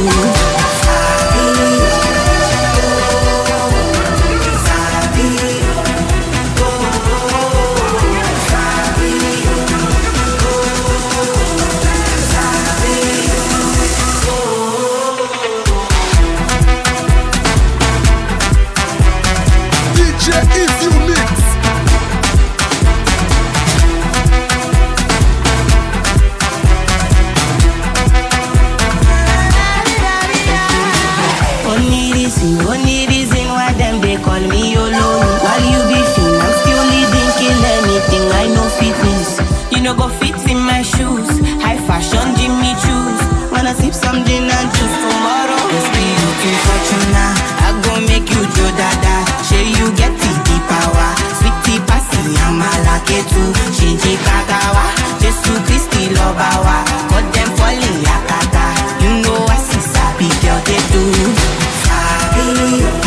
[SPEAKER 17] see. Only reason why them they call me YOLO. While you be fin, I'm still leading, kill anything. I know fitness. You know go fit in my shoes. High fashion, Jimmy choose. Wanna sip some gin and juice tomorrow. Just be looking fortuna. I go make you Joe Dada. Share you get the power. Sweetie passy, I'm a lucky too. Shinji Kagawa. Jesu Christi Lobawa. Got them falling yakata. You know I see sabi girl they do. Sabi.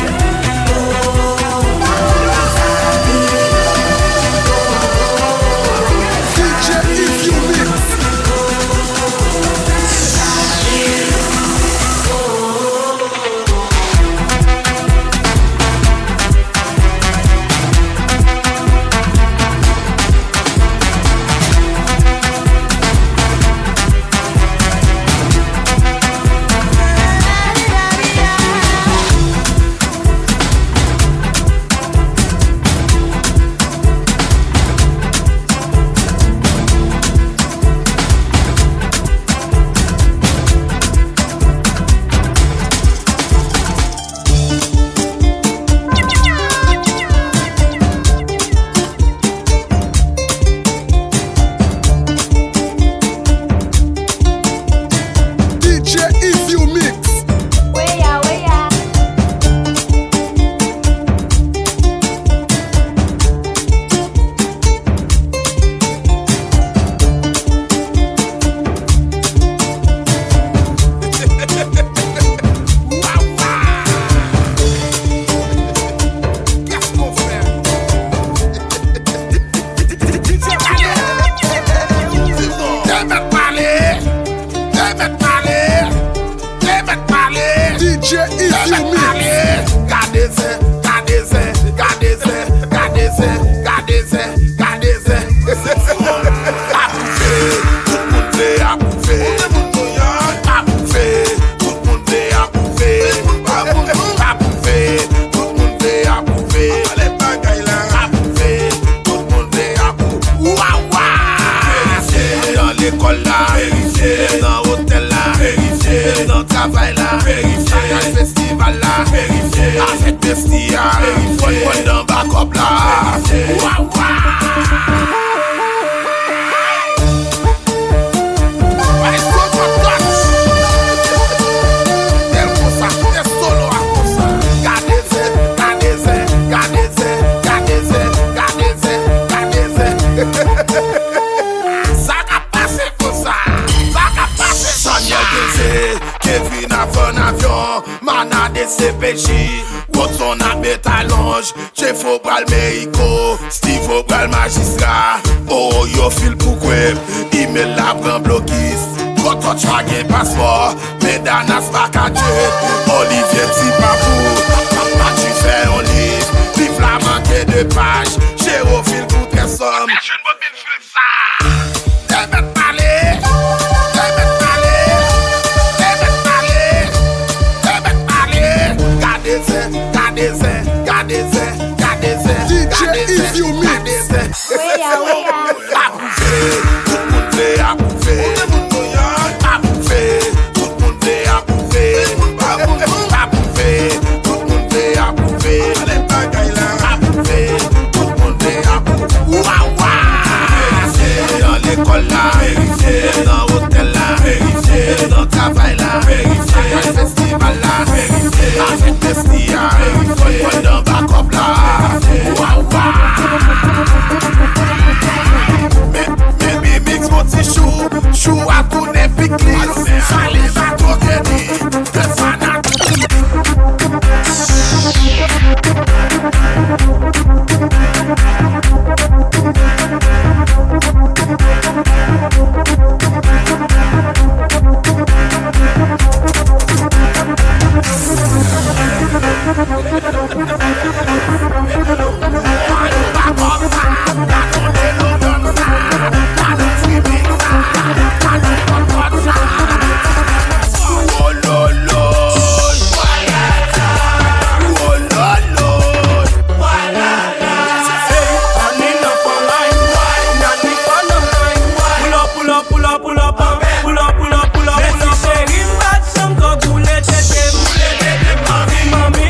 [SPEAKER 14] Mami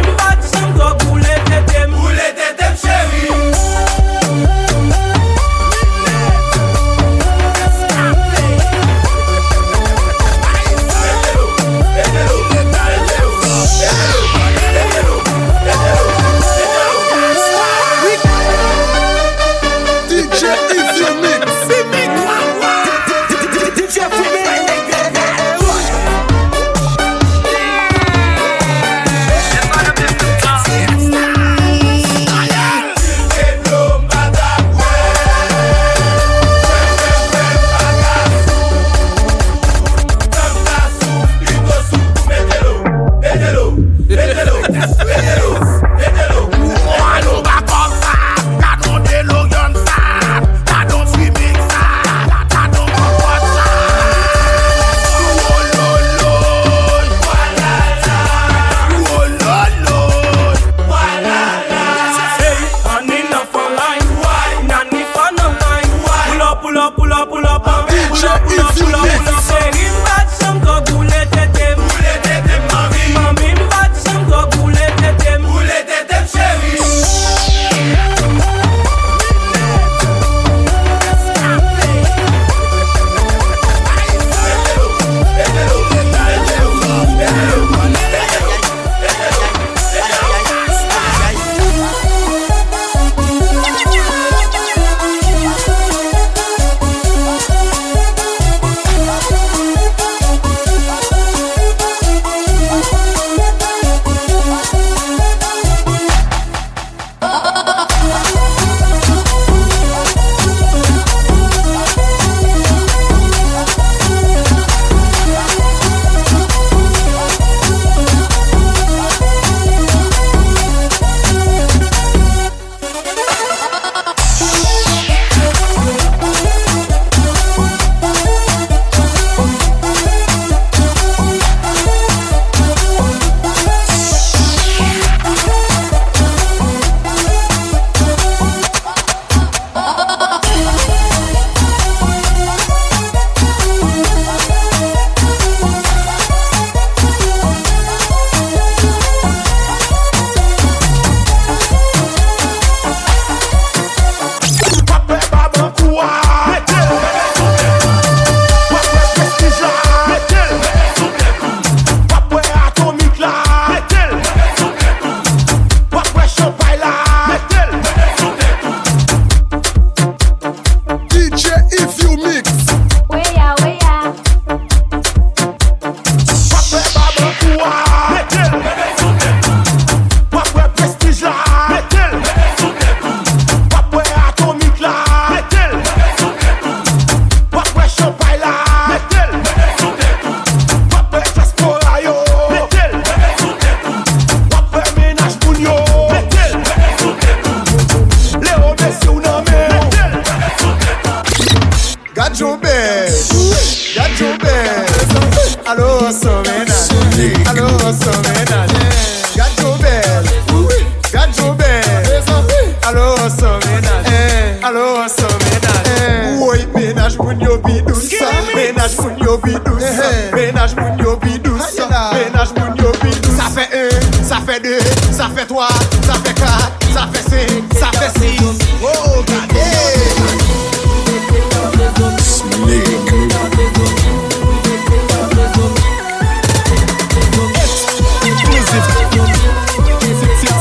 [SPEAKER 18] fait 3, ça fait 4, ça fait 5, ça fait 6. Oh, regardez.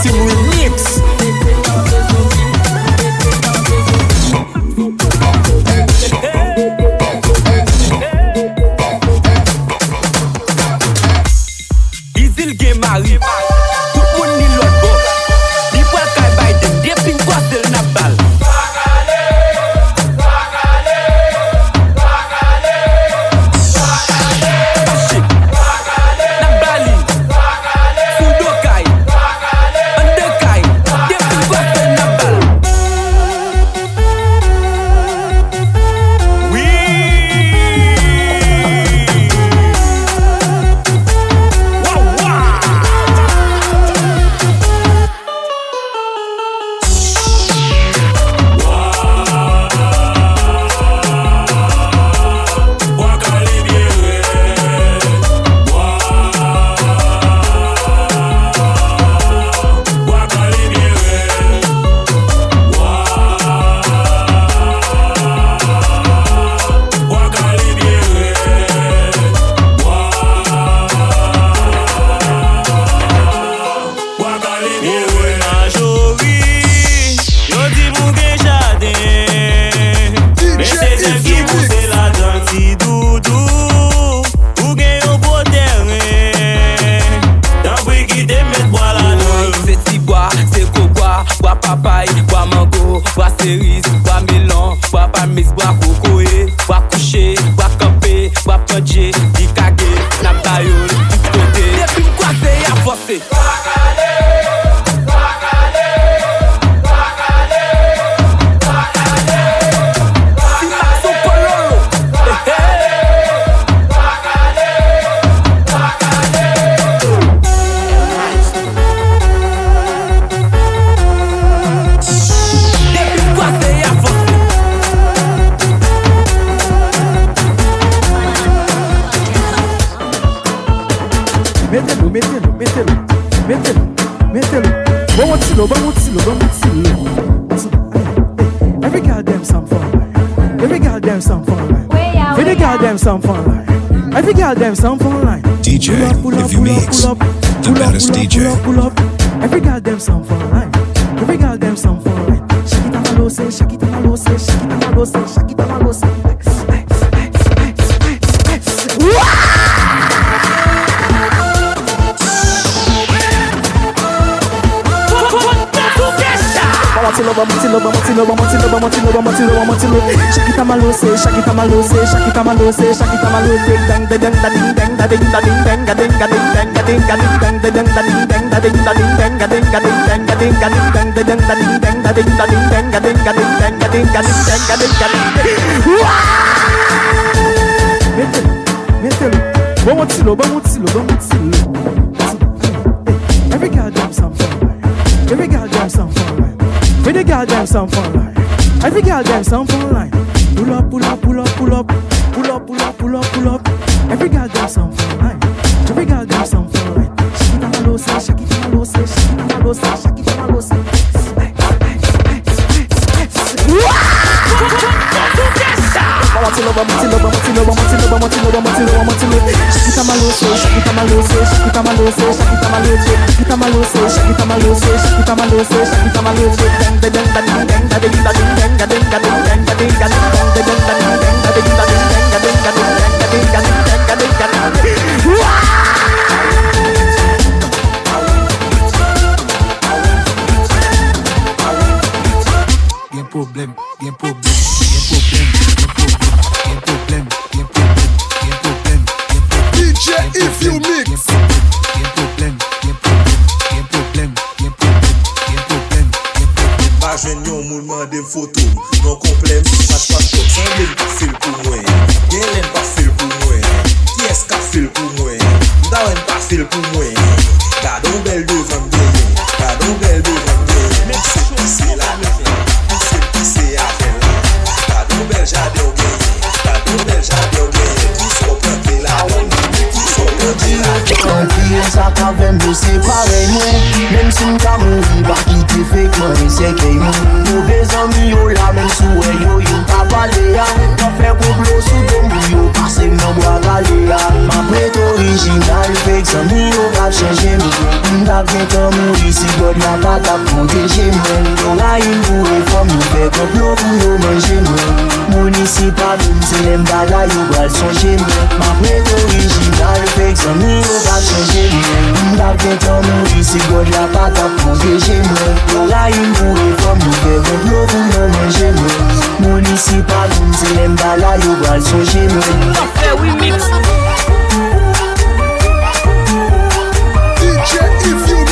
[SPEAKER 19] C'est mon remix.
[SPEAKER 15] Isil game arrive. Tout le monde ni l'autre bord. Ni pas qu'à Biden. Des pins quoi c'est le nabal.
[SPEAKER 19] Every goddamn song for life. Every goddamn song for life. Every goddamn song for life. Every goddamn song for life.
[SPEAKER 3] DJ, if you mix, the baddest DJ.
[SPEAKER 19] Pull up. Every goddamn song for life. Every goddamn song for life. Shakita malo say, shakita malo say, shakita malo say, shakita malo say. Shakita malo say, shakita malo say, shakita malo say, shakita malo say, dang da dang da ding dang da ding da ding dang da ding da ding dang da ding da ding dang da ding dang da ding da ding dang da ding da ding dang da ding dang da ding da ding dang da ding da ding dang da ding da ding dang da ding da ding dang da ding da ding. Every goddamn song for life. Every goddamn song for life. Every goddamn song for life. Every goddamn song for life. Pull up, pull up, pull up, pull up. Pull up, pull up, pull up, pull up. Every goddamn song for life. Every goddamn song for life. Shakita malo say, shakita malo say, shakita malo say, shakita malo say. Shakita malo say, shakita malo say, shakita malo say, shakita malo say, shakita malo say, shakita malo say, shakita malo say, shakita malo say, dang da dang da ding dang da ding da ding dang da ding da ding dang da ding da ding dang da ding da ding dang da ding da ding dang da ding da ding dang da ding da ding dang da ding da ding.
[SPEAKER 4] Bien problème, bien problème. DJ if you mix.
[SPEAKER 20] Pas jeune yon moun mande photo, non complème, pas passeport, sans l'aime pas fil pour moi. Gen l'aime pas fil pour moi. Qui est-ce qu'a fil pour moi? D'awen pas fil pour moi. Gardons belle devant bien, gardons belle devant bien. Même si c'est la même, c'est qui c'est à faire. Gardons belle jardin bien, gardons belle jardin bien. Qui sont plantés là, qui sont plantés là.
[SPEAKER 21] Qui est ça qu'avait
[SPEAKER 7] même nous séparer moi. Même si m'ta mouri, pas quitter fake moi, c'est que moi. Mauvais amis yo là, même sous yo yo pas parler ya. T'en fais complot sous ton bouillon, passer dans bois galé ya. Ma prête originale, fake amis yo va changer moi. M'ta bien t'en mouri, si God n'a pas ta protéger moi. Y'aura une bourrée comme nous fait complot pour yo manger moi. Municipal, c'est l'emballa yo va changer moi. Ma prête originale, fake amis yo va changer moi. M'ta bien t'en mouri, si God n'a pas ta protéger moi. Y'aura une bourrée comme nous fait complot pour yo manger moi. Municipal, c'est l'emballa yo va changer moi.
[SPEAKER 15] Parfait, oui, mix.
[SPEAKER 18] DJ if you mix.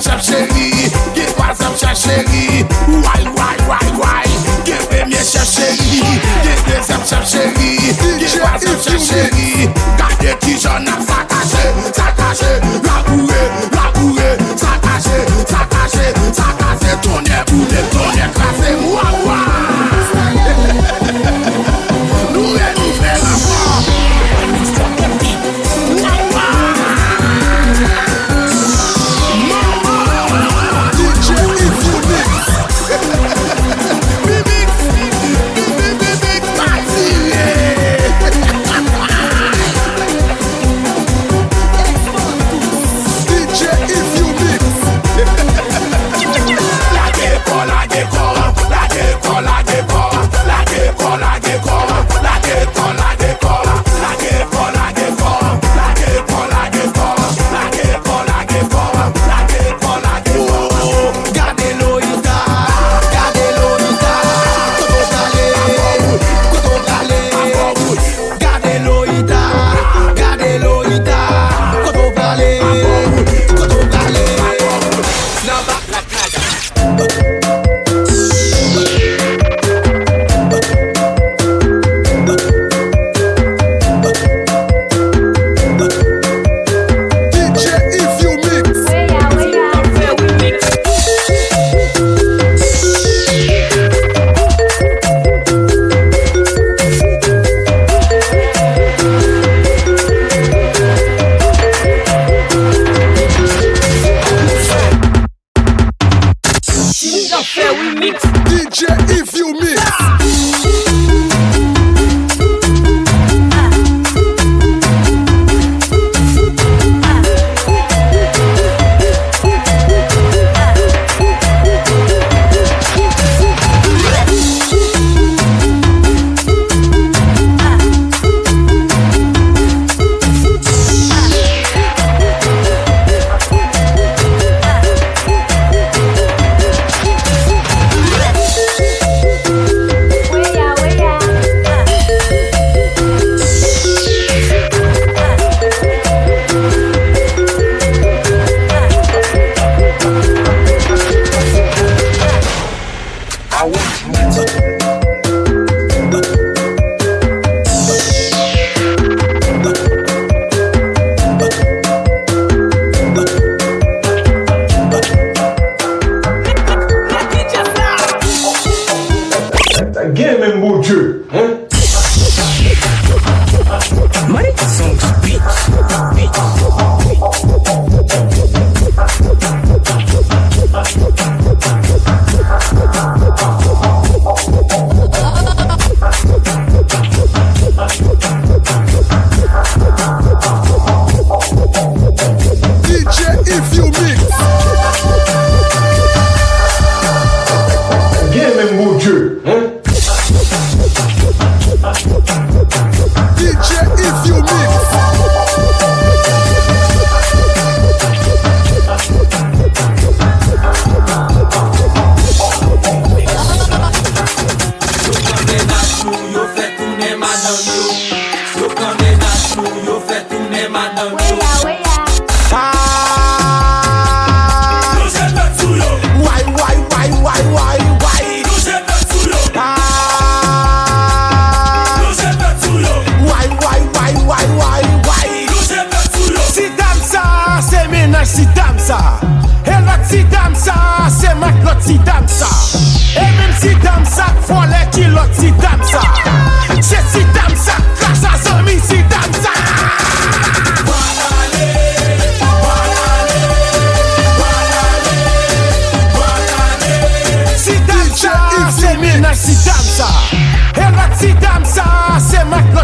[SPEAKER 16] Chef chéri, get WhatsApp chef chéri. Why? Give me chef chéri, get deuxième chef chéri. Get WhatsApp chef chéri. Gardez qui j'en a saccagé. La bourrée, saccagé. Tourner boulé, tourner classé. Ouah. Nous fait la mort.
[SPEAKER 18] DJ if you mix.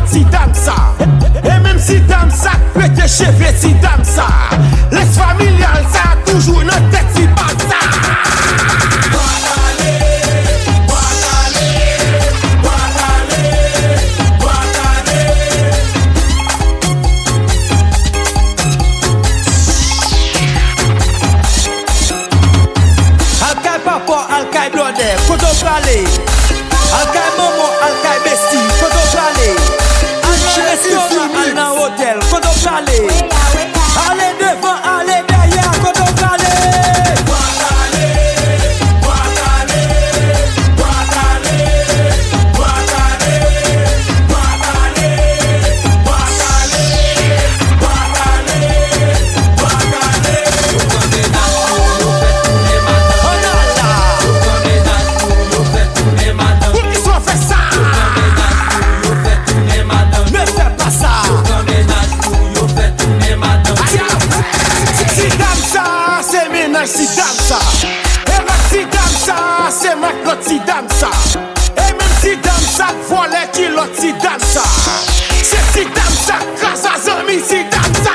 [SPEAKER 8] si dame ça. Et même si dame ça, pète cheveux si dame ça. Laisse familial ça, toujours notre tête si pas ça. Alkay papa, alkay blonde, koto prale. Alkay maman, alkay besti, koto prale. Alkay restaurant, al nan hotel, koto prale. Allez devant, allez derrière, koto prale. Si dame ça, et même si dame ça, c'est ma l'autre si dame ça. Et même si dame ça, voilà qui l'autre si dame ça. C'est si dame ça, grâce à Zami si dame ça.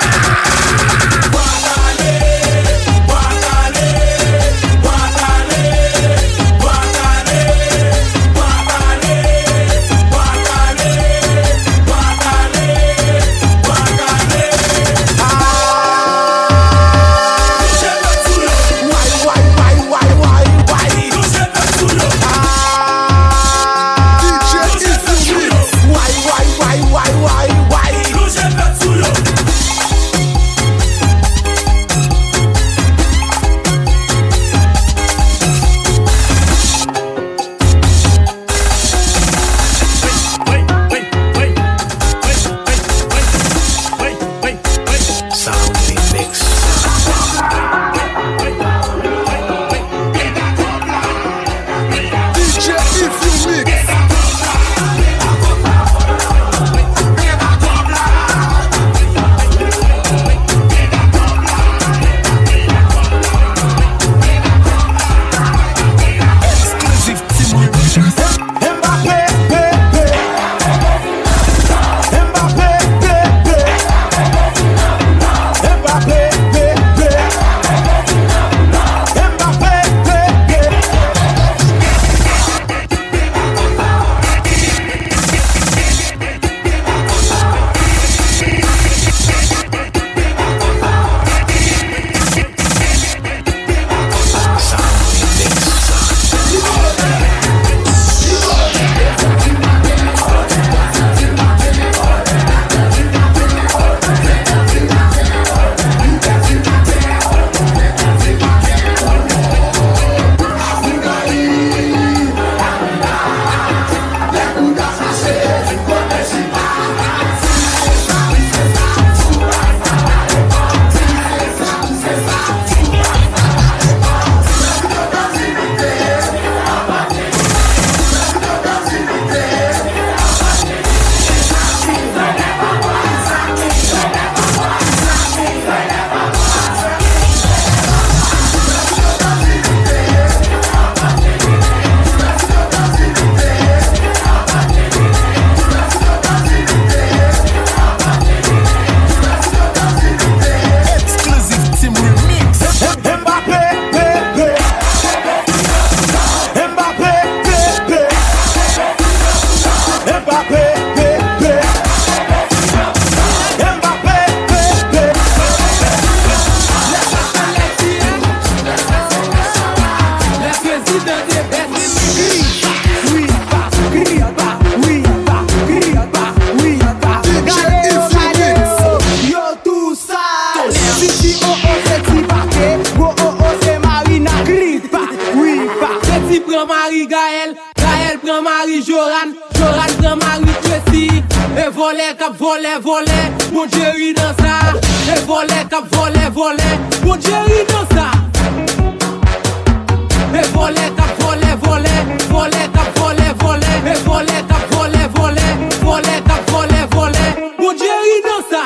[SPEAKER 21] Voler, mon Jerry dans ça. Et voler, cap voler, mon Jerry dans ça. Et voler, cap voler, cap voler, et voler, cap voler, cap voler, mon Jerry dans ça.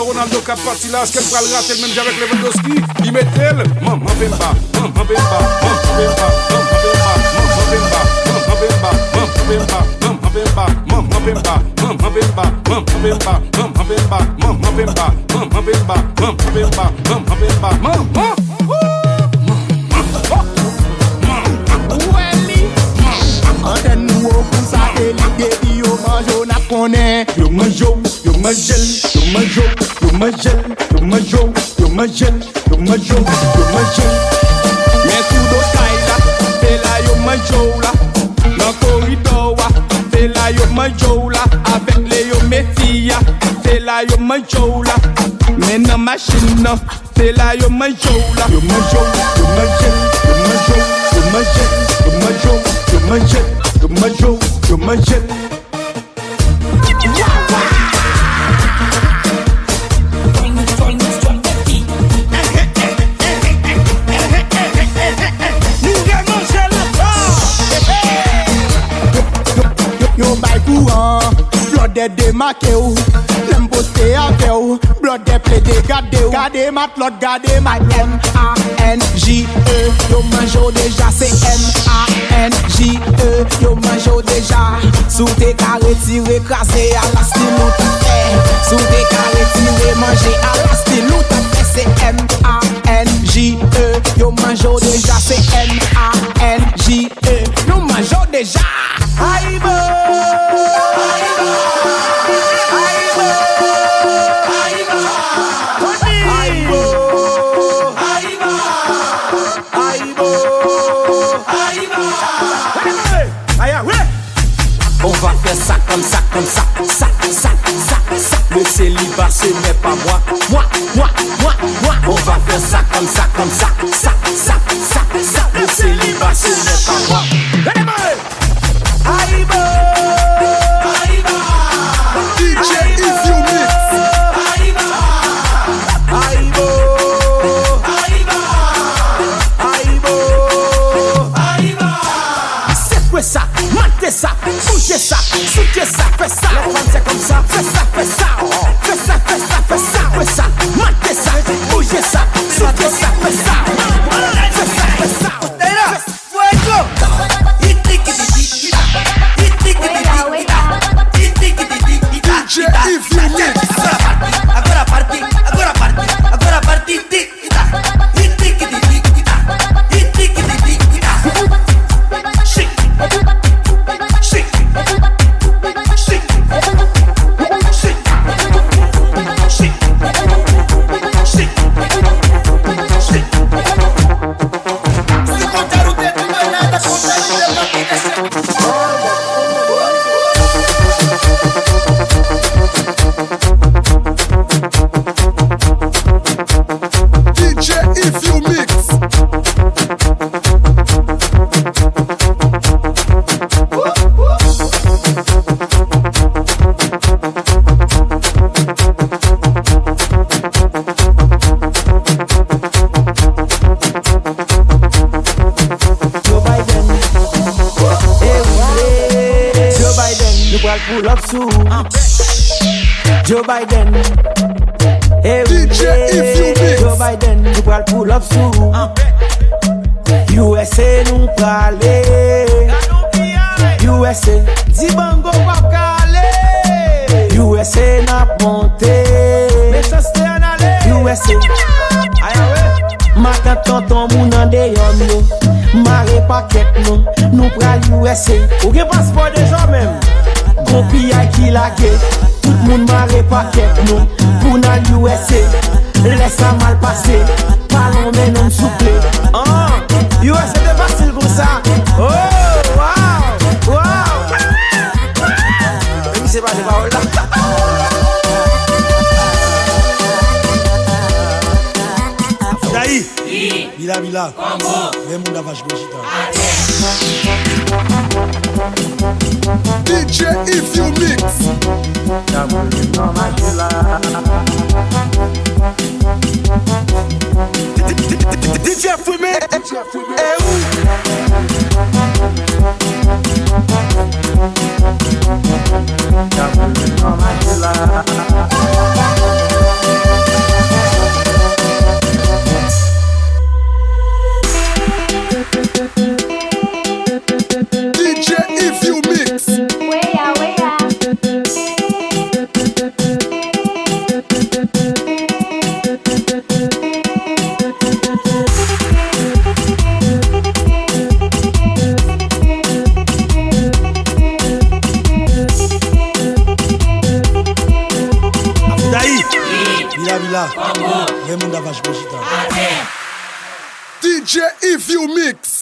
[SPEAKER 2] Cristiano Ronaldo qui a parti là, est-ce qu'elle fera le rater même avec Lewandowski? Il met elle, Maman Bemba, Maman Bemba, Maman Bemba, Maman Bemba, Maman Bemba, Maman Bemba, Maman Bemba, Maman Bemba, Maman Bemba, Maman Bemba, Maman Bemba, Maman Bemba, Maman Bemba, Maman Bemba, Maman Bemba, Maman.
[SPEAKER 18] Antenne nous au coup satellite et yo manjo n'a connaît. Yo manjo, yo mangel, yo manjo, yo mangel, yo manjo, yo mangel, yo manjo, yo mangel. Mais tout do taïla, fais la yo manjo là. Dans corridor wa, fais la yo manjo là. Avec les yo méfia, fais la yo manjo là. Mais dans machine là, fais la yo manjo là. Yo manjo, yo mangel, yo manjo, yo mangel, yo manjo. Yo mangel, yo manjo, yo mangel. Yo bay courant, blood de démarqué ou, l'aime poster avec ou, blood de plaidé gardé ou, gardé mat l'autre gardé ma M-A-N-J-E, yo manjo déjà c'est M-A-N-J-E, yo manjo déjà, sous tes carrés tiré crasé à la style ou t'as fait, sous tes carrés tiré manger à la style ou t'as fait, c'est M-A-N-J-E, yo manjo déjà c'est M-A-N-J-E, yo manjo déjà. Aïbo, aïbo, aïbo, aïbo, aïbo, aïbo, aïbo, aïbo.
[SPEAKER 15] On va faire ça comme ça, comme ça, ça, ça, ça, ça. Le célibat ce n'est pas moi. On va faire ça comme ça, comme ça, ça, ça, ça, ça. Le célibat ce n'est pas moi.
[SPEAKER 18] Aïba, Aïba, DJ YvesYou mix. Aïba, Aïba, Aïba, Aïba, Aïba.
[SPEAKER 15] C'est quoi ça? Matez ça, bougez ça, soutez ça, fais ça. La femme c'est comme ça, fais ça, fais ça. Fais ça, fais ça, fais ça, fais ça. Matez ça, bougez ça, soutez ça, fais ça. Fais ça, fais ça. Fuego.
[SPEAKER 18] DJ YvesYou mix.
[SPEAKER 15] Agora parti, agora parti, agora parti.
[SPEAKER 18] DJ YvesYou mix.
[SPEAKER 8] Joe Biden, nous allons pull up sous Joe Biden.
[SPEAKER 18] DJ YvesYou mix.
[SPEAKER 8] Joe Biden, nous allons pull up sous USA nous parler. USA, Zibango Wakale. USA n'a monté. Méchanceté en aller. USA, matin tonton moun en deyom yo. Maré paquet non, nous pral USA. Ou gen passeport déjà même. Gon pillage qui lagué. Tout le monde maré paquet non. Pour nan USA, laisse ça mal passer. Parlons mais non souple. USA c'est facile comme ça. Oh, wow, wow. Même si c'est pas des paroles là.
[SPEAKER 22] Daï, Bila, même on a vachement
[SPEAKER 18] DJ YvesYou mix.
[SPEAKER 22] DJ Fumé, vache bojita.
[SPEAKER 2] DJ YvesYou mix.